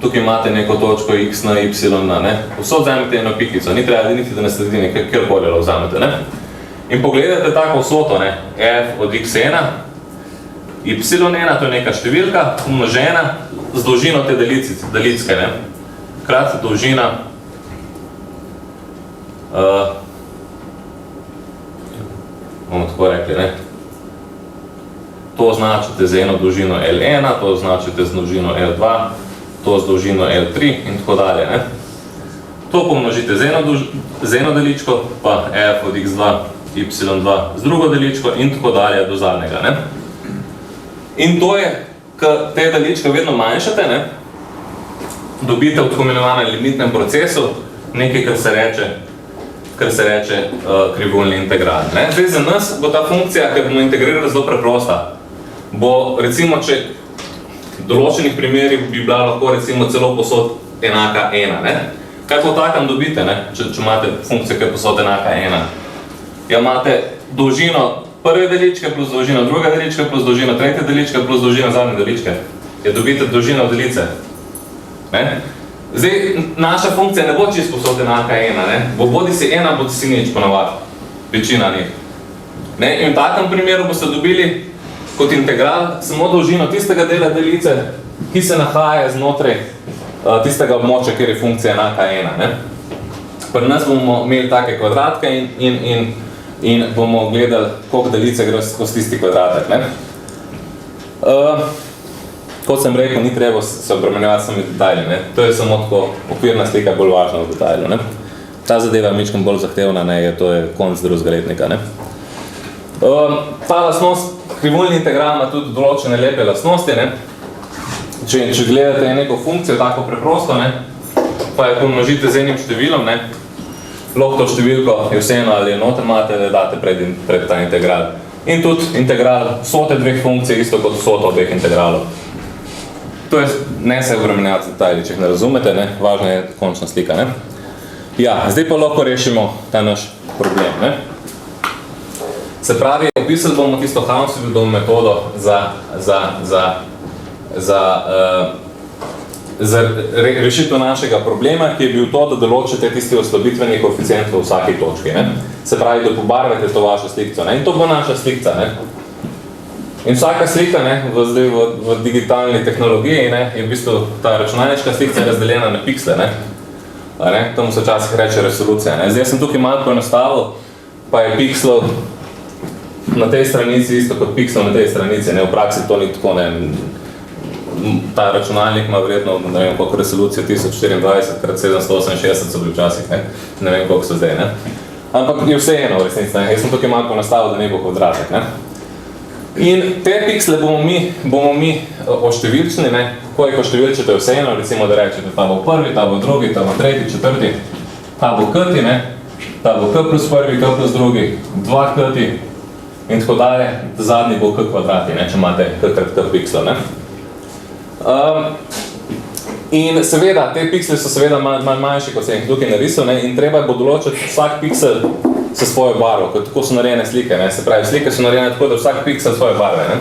Tukaj imate neko točko x na y na, ne? Vso vzamete eno pikico, ni treba niti, da na sredini kjerkoli vzamete, ne? In pogledate tako vsoto, ne? F od x1, y1, to je neka številka, umnožena z dolžino te delicke, ne? Krat dolžina bomo tako rekli, ne? To označite z eno dolžino L1, to označite z dolžino L2, to z dolžino L3 in tako dalje. Ne? To pomnožite z eno deličko, pa F od x2, y2 z drugo deličko in tako dalje do zadnjega. Ne? In to je, ko te deličke vedno manjšate, ne? Dobite v tako imenovanem limitnem procesu nekaj, kar se reče krivulni integral. Ne? Zdaj za nas bo ta funkcija, ki bomo integrirali zelo preprosta, bo recimo, če v določenih primerih bi bila lahko recimo celo posod enaka 1. Ne? Kaj po takem dobite, ne? Če imate funkcijo, ki je posod enaka 1? Ja, imate dolžino prve deličke plus dolžino druge deličke plus dolžino tretje deličke plus dolžino zadnje deličke. Ja, dobite dolžino delice. Ne? Zdaj, naša funkcija ne bo čisto posod enaka 1, ne? Bo bodi si 1, bodi si nič ponavadi. Večina njih. Ne? In v takem primeru boste dobili kot integral samo dolžino tistega dela delice, ki se nahaja znotraj tistega območja, kjer je funkcija enaka 1. Ne? Pri nas bomo imeli take kvadratke in bomo gledali, koliko delice gre skozi tisti kvadratek. Ne? Kot sem rekel, ni treba se obremenjevati sami detajli. Ne? To je samo tako okvirna slika, bolj važna v detajlu. Ne? Ta zadeva je mičkom bolj zahtevna, ne? To je konc drugega letnika. Ne? Ta lastnost, krivulni integral ima tudi določene lepe lastnosti. Ne? Če gledate neko funkcijo tako preprosto, ne? Pa jo pomnožite z enim številom, ne? Lahko to številko je vseeno ali noter imate, da date pred ta integral. In tudi integral vsote dveh funkcij, isto kot vsoto dveh integralov. To je, ne se obremenjati detajli, če jih ne razumete, ne? Važna je končna slika. Ne? Ja, zdaj pa lahko rešimo ta naš problem. Ne? Se pravi, opisali bomo tisto Hounsfieldov metodo za rešitev našega problema, ki je bil to, da določite tisti oslobitveni koeficient v vsaki točki. Ne? Se pravi, da pobarvate to vašo slikco. Ne? In to bo naša slikca. Ne? In vsaka slika, ne, v digitalni tehnologiji, ne, je v bistvu ta računalniška slikca razdeljena na piksle. Ne? Ne? Tomu se včasih reče resolucija. Ne? Zdaj sem tukaj malo poenostavil, pa je pikslov na tej stranici isto kot pikslov na tej stranici. Ne? V praksi to ni tako. Ne? Ta računalnik ima verjetno, ne vem koliko resolucije, 1024x768 so bili včasih, ne vem koliko so zdaj. Ne? Ampak je vse eno v resnici. Ne? Jaz sem tukaj malo poenostavil, da ne bo kvadratek. Ne? In te piksle bomo mi oštevilčili, ne? Ko jih oštevilčite vse eno, recimo da rečete, ta bo prvi, ta bo drugi, ta bo tretji, četrti, ta bo k-ti, ne? Ta bo k plus prvi, k plus drugi, 2 k-ti in tako dalje, zadnji bo k kvadrati, ne? Če imate k krat k pikslo. Ne? In seveda, te piksle so seveda malo manjši, kot sem jih tukaj narisal, ne? In treba bo določiti vsak piksel s svojo barvo, ker tako so narejene slike, ne? Se pravi, slike so narejene tako, da vsak piksel svoje barve, ne?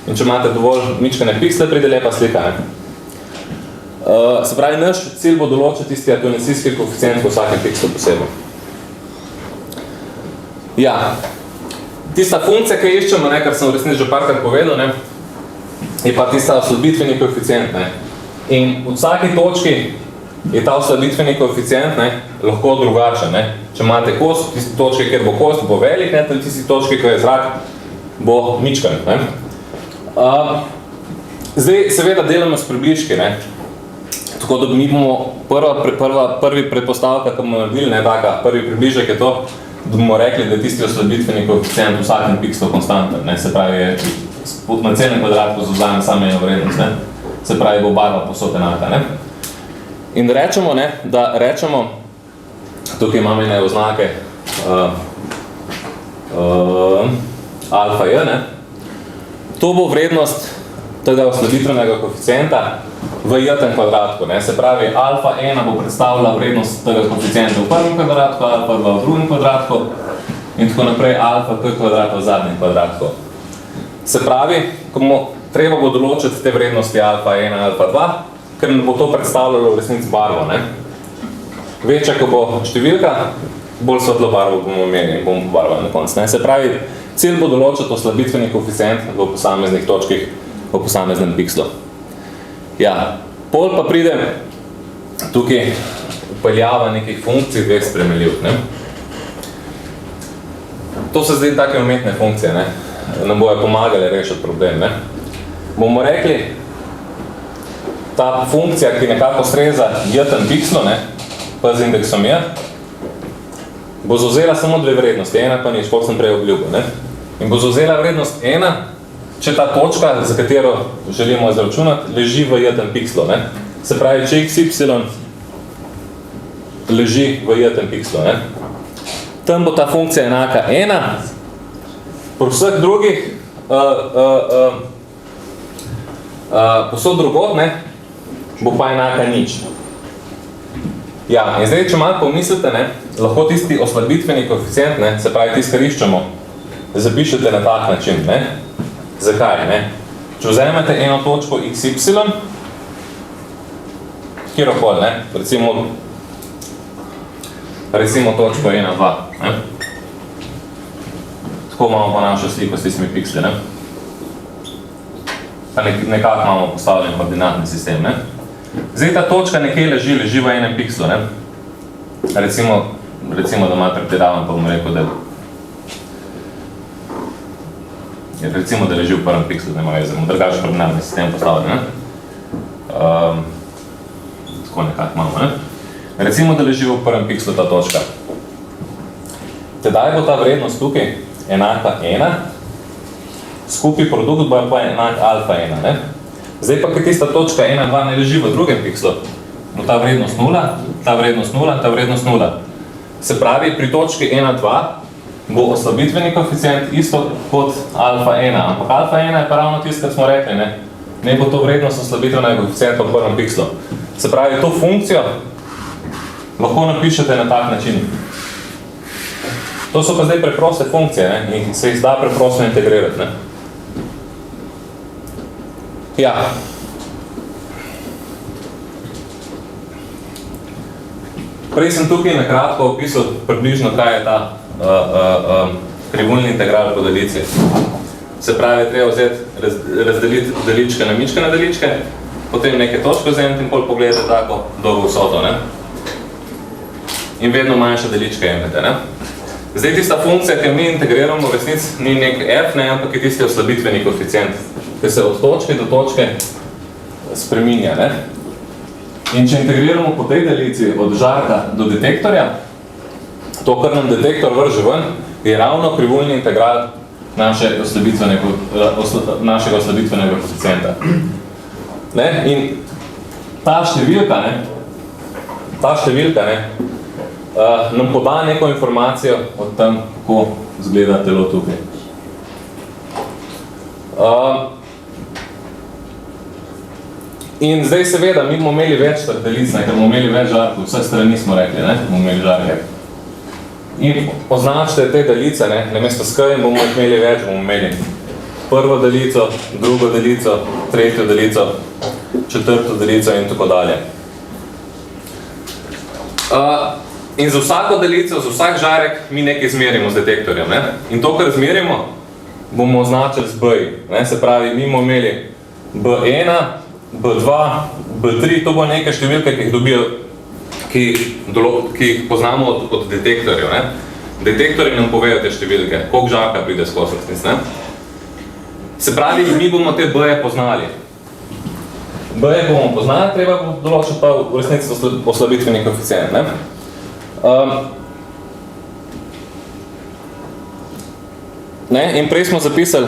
In če imate dovolj mičkane piksle, pride lepa slika, ne? Se pravi, naš cilj bo določiti tisti atonacijski koeficient v vsakem pikslu posebej. Ja, tista funkcija, ki iščemo, ne, kar sem v resnici že parkrat povedal, ne, je pa tista oslabitveni koeficient, ne. In v vsaki točki je ta oslabitveni koeficient, ne, lahko drugačen, ne. Če imate kost, v tisti točki, kjer bo kost, bo velik, ne, v tisti točki, kjer je zrak, bo mičkan, ne. Zdaj, seveda delamo s približki, ne. Tako da mi bomo prvi predpostavka, ki bomo naredili, ne, taka, prvi približek je to, da bomo rekli, da je tisti oslabitveni koeficient v vsakem pikslu konstanten, ne, se pravi, je na celem kvadratku zavzame samo eno vrednost, ne, se pravi, bo barva posod enaka, ne. In rečemo, ne, da rečemo, tukaj imamo ene oznake alfa j, ne, to bo vrednost tega oslabitvenega koeficienta v j-tem kvadratku, ne, se pravi, alfa 1 bo predstavila vrednost tega koeficienta v prvem kvadratku, alfa 2 v drugem kvadratku in tako naprej alfa k kvadrat v zadnjem kvadratku. Se pravi, treba bo določiti te vrednosti alfa 1, alfa 2, ker bo to predstavljalo v resnici barvo, ne. Večja, ko bo številka, bolj svetlo barvo bomo imeli in bomo pobarvali na koncu, ne. Se pravi, cilj bo določiti oslabitveni koeficient v posameznih točkih v posameznem pikslu. Ja, pol pa pride tukaj upeljava nekih funkcij dveh spremenljivk, ne. To so zdaj take umetne funkcije, ne. Nam bojo pomagali rešiti problem, ne. Bomo rekli, ta funkcija, ki nekako streza j-tem pikslu, ne, pa z indeksom j, bo zauzela samo dve vrednosti, ena pa nič, koliko sem prej obljubil, ne. In bo zauzela vrednost ena, če ta točka, za katero želimo izračunati, leži v j-tem pikslu, ne. Se pravi, če xy leži v j-tem pikslu, ne. Tam bo ta funkcija enaka 1, pri vseh drugih posod drugod, ne, bo pa enaka nič. Ja, in zdaj, če malo pomislite, ne, lahko tisti oslabitveni koeficient, ne, se pravi, tisti, kar iščemo, zapišete na tak način, ne. Zakaj, ne? Če vzamete eno točko xy, kjerokoli, ne? Recimo točko 1, 2, ne? Tako imamo pa našo sliko s tistimi piksli, ne? Pa nekako imamo postavljen koordinatni sistem, ne? Zdaj ta točka nekje leži v enem pikslu, ne? Recimo, da malo pretiravam, pa bom rekel, da recimo, da leži v prvem pikslu, ne vem, bomo drugačen koordinatni sistem postavili, ne? Tako nekako imamo, ne? Recimo, da leži v prvem pikslu ta točka. Tedaj bo ta vrednost tukaj enaka 1, skupaj produkt bo pa enak alfa 1, ne? Zdaj pa, ker tista točka 1, 2 ne leži v drugem pikslu, bo ta vrednost 0, ta vrednost 0, ta vrednost 0. Se pravi, pri točki 1, 2 bo oslabitveni koeficient isto kot alfa 1, ampak alfa 1 je pa ravno tisto, kar smo rekli, ne? Ne bo to vrednost oslabitvenega koeficienta v prvem pikslu. Se pravi, to funkcijo lahko napišete na tak način. To so pa zdaj preproste funkcije, ne? In se jih da preprosto integrirati, ne? Ja. Prej sem tukaj na kratko opisal približno, kaj je ta krivulni integral po delici. Se pravi, treba razdeliti deličke na mičkane deličke, potem nekaj točko vzemiti in pol pogledati tako dolgo vsoto, ne? In vedno manjše deličke jemljete, ne? Zdaj tista funkcija, ki mi integriramo v resnici, ni nek f, ne, ampak je tisti oslabitveni koeficient, ki se od točke do točke spreminja, ne? In če integriramo po tej delici od žarka do detektorja, to, kar nam detektor vrže ven, je ravno krivulni integral našega oslabitvenega koeficienta. Ne? In ta številka, nam poda neko informacijo o tem, kako izgleda telo tukaj. In zdaj seveda, mi bomo imeli več delic, ker bomo imeli več žarkov, vseh strani smo rekli, ne, bomo imeli žarke. In označite te daljice, ne, namesto s K bomo imeli več, bomo imeli prvo daljico, drugo daljico, tretjo daljico, četrto daljico in tako dalje. In za vsako daljico, za vsak žarek mi nekaj izmerimo z detektorjem. Ne? In to, kar izmerimo, bomo označili z B. Ne? Se pravi, mi bomo imeli B1, B2, B3, to bo neke številke, ki jih dobijo, ki jih poznamo od detektorjev. Ne? Detektorji nam povejo te številke, koliko žarka pride skozi resnic. Ne? Se pravi, mi bomo te B-je poznali. B-je bomo poznali, treba bo določiti pa v resnici oslabitveni koeficient. Ne? In prej smo zapisali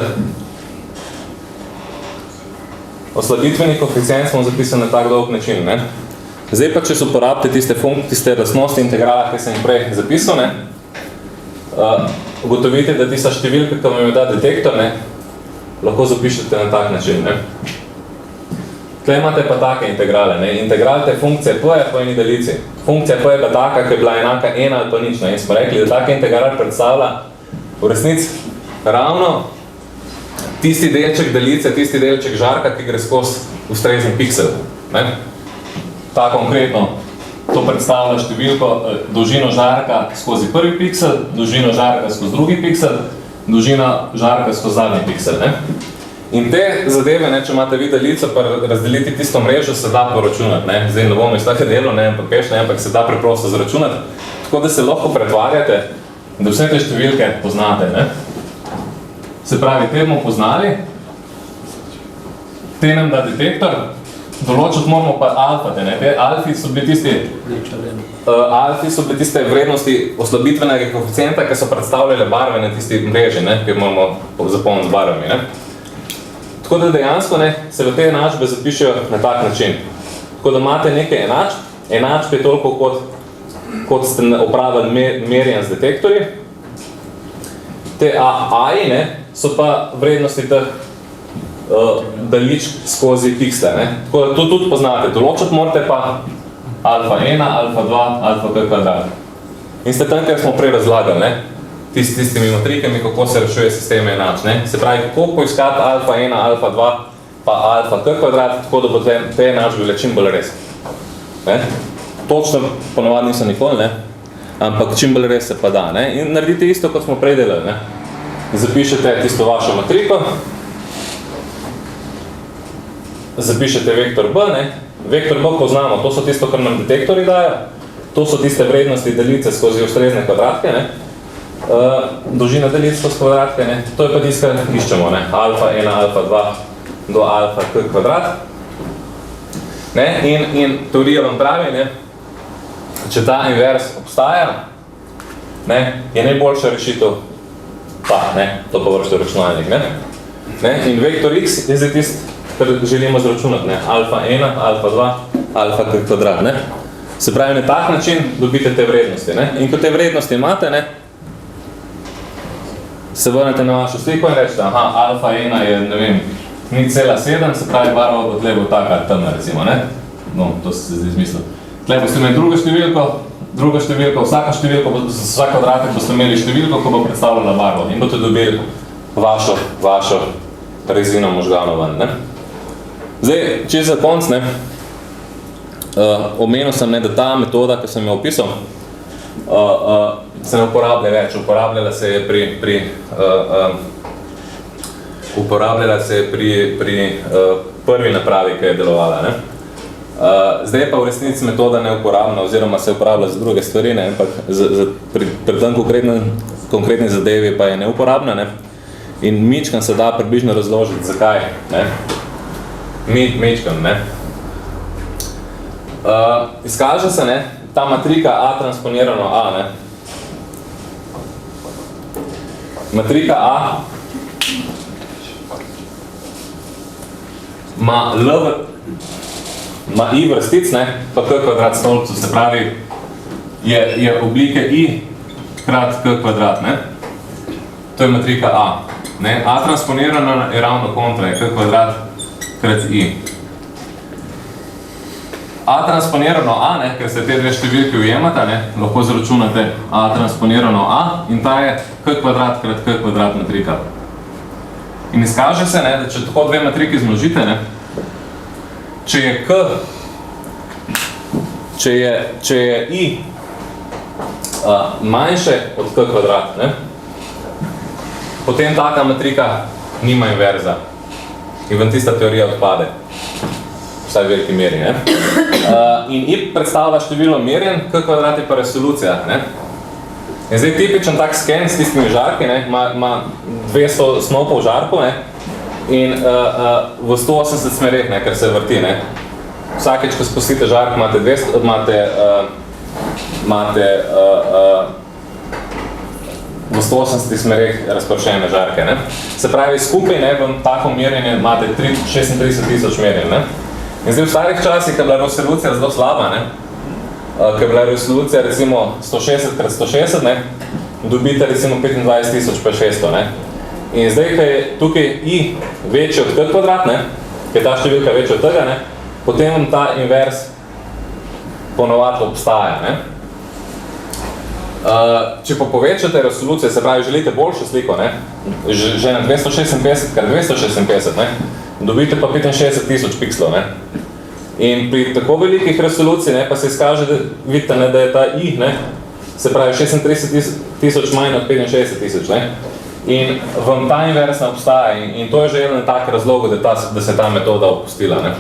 oslabitveni koeficient smo zapisali na tak dolg način. Ne? Zdaj pa, če se uporabite tiste lastnosti integrala, ki sem jih prej zapisal, ne? Ugotovite, da tista številka, ki vam jo da detektor, ne? Lahko zapišete na tak način. Ne? Tle imate pa take integrale. Ne? Integral te funkcije P je po eni daljici. Funkcija P je pa taka, ki je bila enaka 1 ali pa nič. Ne? In smo rekli, da taka integral predstavlja v resnici ravno tisti delček daljice, tisti delček žarka, ki gre skozi ustrezni piksel. Ne? Ta konkretno, to predstavlja številko, dolžino žarka skozi prvi piksel, dolžino žarka skozi drugi piksel, dolžina žarka skozi zadnji piksel. Ne? In te zadeve, ne, če imate vi daljico, pa razdeliti tisto mrežo, se da poračunati. Ne? Zdaj ne bomo iz take delo, ne, ampak se da preprosto zračunati, tako da se lahko pretvarjate, da vse te številke poznate. Ne? Se pravi, te bomo poznali, te nam da detektor, določiti moramo pa alfate. Ne? Te alfi so bili tiste vrednosti oslabitvenega koeficienta, ki so predstavljale barve na tisti mreži, ne? Ki moramo zapolniti z barvami. Ne? Tako da dejansko ne, se v te enačbe zapišejo na tak način. Tako da imate nekaj enačb je toliko, kot ste opravili merjen z detektorji. Te AI ne, so pa vrednosti teh daljičk skozi piksle. Ne. Tako da to tudi poznate. Določiti morate pa alfa 1, alfa 2, alfa k kvadrat. In ste tam, kjer smo prej razlagali, ne. Tistimi matrikami, kako se rešuje sisteme enač. Ne? Se pravi, kako poiskati alfa 1, alfa 2, pa alfa k kvadrat, tako da bo te enač bile čim bolj res. Ne? Točno ponovadi niso nikoli, ne? Ampak čim bolj res se pa da. Ne? In naredite isto, kot smo prej delali. Ne? Zapišete tisto vašo matriko, zapišete vektor B. Ne? Vektor B poznamo, to so tisto, kar nam detektori dajo, to so tiste vrednosti daljice skozi ustrezne kvadratke. Ne? Dolžina daljic skozi kvadratke, ne? To je pa tisto, kar iščemo, ne? Alfa 1, alfa 2 do alfa k kvadrat. Ne? In teorija vam pravi, ne? Če ta invers obstaja, ne? Je najboljša rešitev pa, ne? To pa vršte računalnik. Ne? In vektor x je zdaj tisto, kar želimo zračunati. Ne? Alfa 1, alfa 2, alfa k kvadrat. Ne? Se pravi, na tak način dobite te vrednosti. Ne? In ko te vrednosti imate, ne? Se vrnete na vašo sliko in rečete, aha, alfa 1 je, ne vem, 0,7, se pravi, barva bo tle bo taka temna, recimo, ne? No, to se zdaj izmislil. Tle boste imeli drugo številko, vsak kvadratek boste imeli številko, ko bo predstavljala barvo in boste dobili vašo rezino možganov ven, ne? Zdaj, če za konc, ne, omenil sem, ne, da ta metoda, ki sem jo opisal, se ne uporablja več, uporabljala se je pri prvi napravi, ki je delovala. Ne? Zdaj pa v resnici metoda neuporabna, oziroma se uporablja za druge stvari, ne? Ampak pri tem konkretni zadevi pa je neuporabna. Ne? In mičkan se da približno razložiti, zakaj. Ne? Mičkan, ne? Izkaže se, ne? Ta matrika A transponirano A, ne? Matrika A ima I vrstic, ne? Pa k kvadrat stolpcu, se pravi, je oblike I krat k kvadrat, ne? To je matrika A. Ne? A transponirano je ravno kontra, je k kvadrat krat I. A transponirano A, ne, ker se te dve številke ujemata, ne, lahko zračunate A transponirano A in ta je k kvadrat krat k kvadrat matrika. In izkaže se, ne, da če tako dve matriki zmnožite, ne, če je I manjše od k kvadrat, ne, potem taka matrika nima inverza. In vam tista teorija odpade. Vsaj v veliki meri, ne. In I predstavlja število merjen, k kvadrat je pa resolucija, ne. In zdaj tipičen tak sken s tistimi žarki, ne, ima 200 snopov žarkov, ne, in v 180 smereh, ne, ker se vrti, ne. Vsakeč, ko spustite žark, imate v 180 smereh razpršene žarke, ne. Se pravi, skupaj, ne, v tako merjenje imate 36 000 merjen, ne. In zdaj v starih časih, ko je bila resolucija zelo slaba, ne, ko je bila resolucija recimo 160 x 160, ne, dobite recimo 25 600, ne. In zdaj, ko je tukaj I večji od k kvadrat, ne, ko je ta številka večja od tega, ne, potem vam ta invers ponovadi obstaja, ne. Če pa povečate resolucijo, se pravi, želite boljšo sliko, ne, že na 256 x 256, ne, dobite pa 65 000 pikslov, ne. In pri tako velikih resolucij, ne, pa se izkaže, da vidite, ne, da je ta I, ne, se pravi 36 000 manj od 65 000, ne. In vam ta invers ne obstaja in to je že eden tak razlog, da se ta metoda opustila, ne.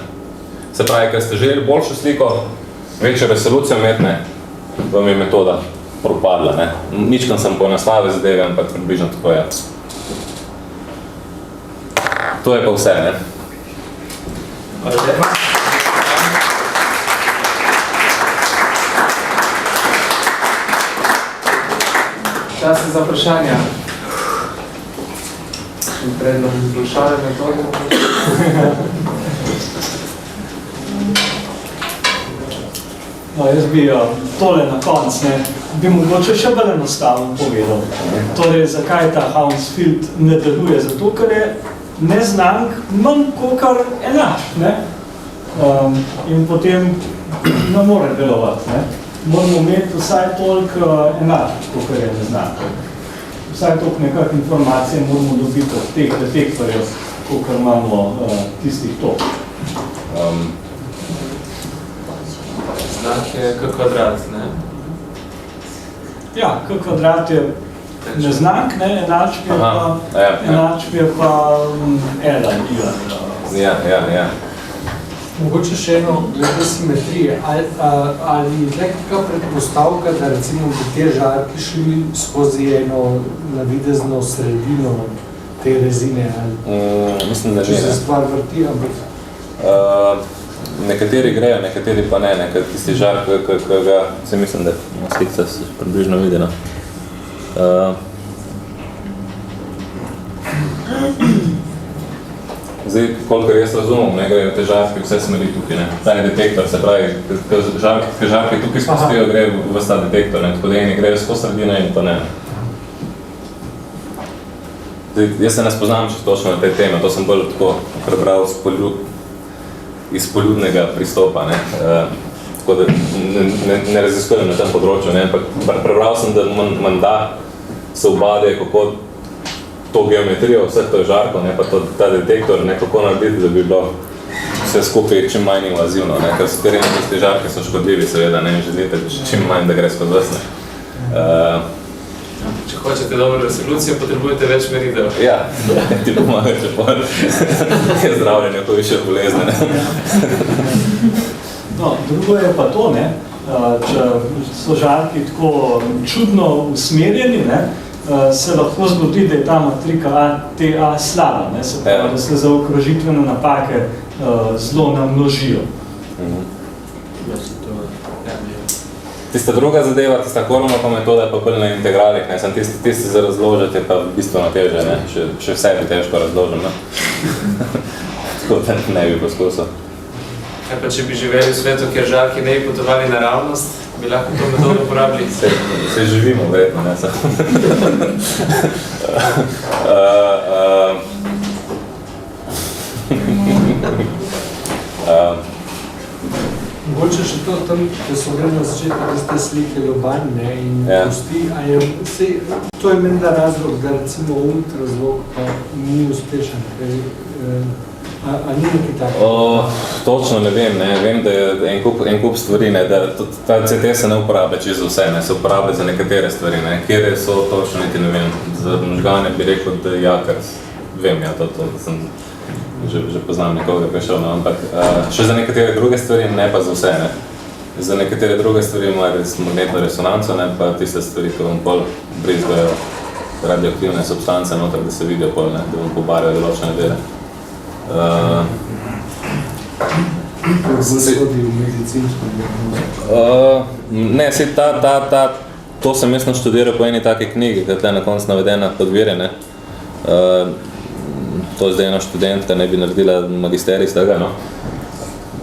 Se pravi, ker ste želeli boljšo sliko, večjo resolucijo imeti, ne, vam je metoda propadla, ne. Ničkam sem poenostavil zadeve, ampak približno tako je. To je pa vse, ne. Hvala lepa. Čas je za vprašanja. In predlog izboljšave metode. No, jaz bi tole na konc, ne, bi mogoče še bolj enostavno povedal. Torej, zakaj ta Hounsfield ne deluje? Zato, ker je neznank manj kokar enač, ne? In potem ne more delovati, ne? Moramo imeti vsaj toliko enač, kokar je neznank. Vsaj toliko nekak informacije moramo dobiti od teh detektorjev, kokar imamo tistih tok. Znak je k kvadrat, ne? Ja, k kvadrat je neznank, ne, enačb je pa ena. Ja. Mogoče še eno glede simetrije. Ali je nekakva predpostavka, da recimo bi te žarki šli skozi eno navidezno sredino te rezine? Mislim, da če se stvar vrti, ampak... Nekateri grejo, nekateri pa ne, nekaj tisti žar, ki ga, se mislim, da na slikca se približno vidi, no. Zdaj, kolikor jaz razumem, ne grejo te žarke vse smeri tukaj, ne. Ta je detektor, se pravi, ki žarke tukaj spustijo, gre v ta detektor, ne. Tako da eni grejo skozi sredino in pa ne. Zdaj, jaz se ne spoznam še točno na te teme, to sem bolj tako prebral iz poljudnega pristopa, ne. Tako da ne raziskujem na tem področju, ne. Prebral sem, da menda se obade, kako to geometrijo vseh to žarko, ne, pa ta detektor nekako narediti, da bi bilo vse skupaj čim manj invazivno, ne. Ker tereni tisti žarki so škodljivi, seveda, ne, in želite čim manj, da gre skozi vas, ne. Če hočete dobro resolucijo, potrebujete več meritev. Ja, ti pomaga, če pa je zdravljenje, ko više bolezne, ne. No, drugo je pa to, ne, če so žarki tako čudno usmerjeni, ne, se lahko zgodi, da je ta matrika TA slaba, ne, se pravi, da se zaokrožitvene napake zelo namnožijo. Tista druga zadeva, tista Coulomba metoda je pa bolj na integralih, ne, sem tisti za razložiti je pa bistveno težje, ne, še vse bi težko razložim, ne. Tako da ne bi poskusil. Kaj pa, če bi živeli v svetu, kjer žarki ne bi potovali naravnost, bi lahko to metodo uporabili? Se živimo, verjetno, ne, Mogoče tam, ko so bili na začetku, da ste slike Ljuban, ne, in Ja. pusti, a je vse, to je menda razlog, da recimo ultrazvok pa ni uspešen, ker, a ni nekaj tako? Točno ne vem, ne. Vem, da je en kup stvari, ne, da ta CT se ne uporablja čisto vse, ne, se uporablja za nekatere stvari, ne. Kjer so točno niti ne vem, za možgane bi rekel, da ja, ker vem, ja, to sem že poznam nekoga, ki je šel, no, ampak še za nekatere druge stvari, ne pa za vse, ne. Za nekatere druge stvari ima magnetno resonanco, ne, pa tiste stvari, ki vam pol brizgajo radioaktivne substance noter, da se vidijo pol, ne, da vam pobarjajo določene dele. Kako se shodi v medicinsko diagnozo? Ne, saj to sem jaz naštudiral po eni taki knjigi, ki je na koncu navedena podvire, ne. To je zdaj ena študentka, ne bi naredila magisterij z tega, no.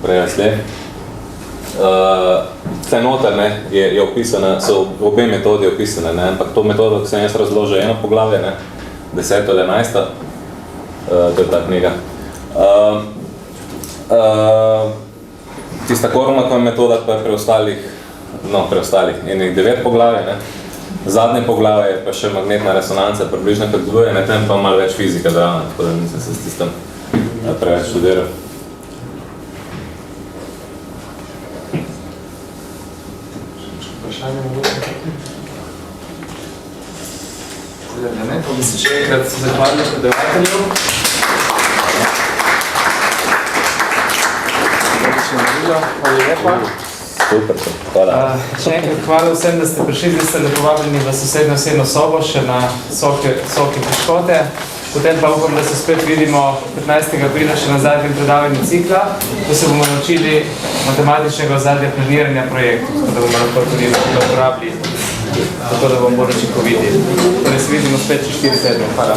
Prej slej. Tle noter, ne, je opisana, so obe metodi opisane, ne, ampak to metodo, ki sem jaz razložil eno poglavje, ne, 10. ali 11. To je ta knjiga. Tista Kormakova metoda pa je preostalih enih 9 poglavij, ne. Zadnje poglavje je pa še magnetna resonanca, približno kot dvoje, ne, tem pa malo več fizika zraven, tako da nisem se s tistem preveč študiral. Vprašanje mogoče? Ne, pa bi se še enkrat zahvalil predavatelju. Hvala lepa. Super, hvala. Še enkrat hvala vsem, da ste prišli, zdaj ste povabljeni v sosednjo sobo, še na soke piškote. Potem pa upam, da se spet vidimo 15. aprila še na zadnjem predavanju cikla, ko se bomo naučili matematičnega ozadja planiranja projektov, tako da bomo lahko tudi uporabili, tako da bomo bolj učinkoviti. Torej se vidimo spet čez 4 tedne. Hvala.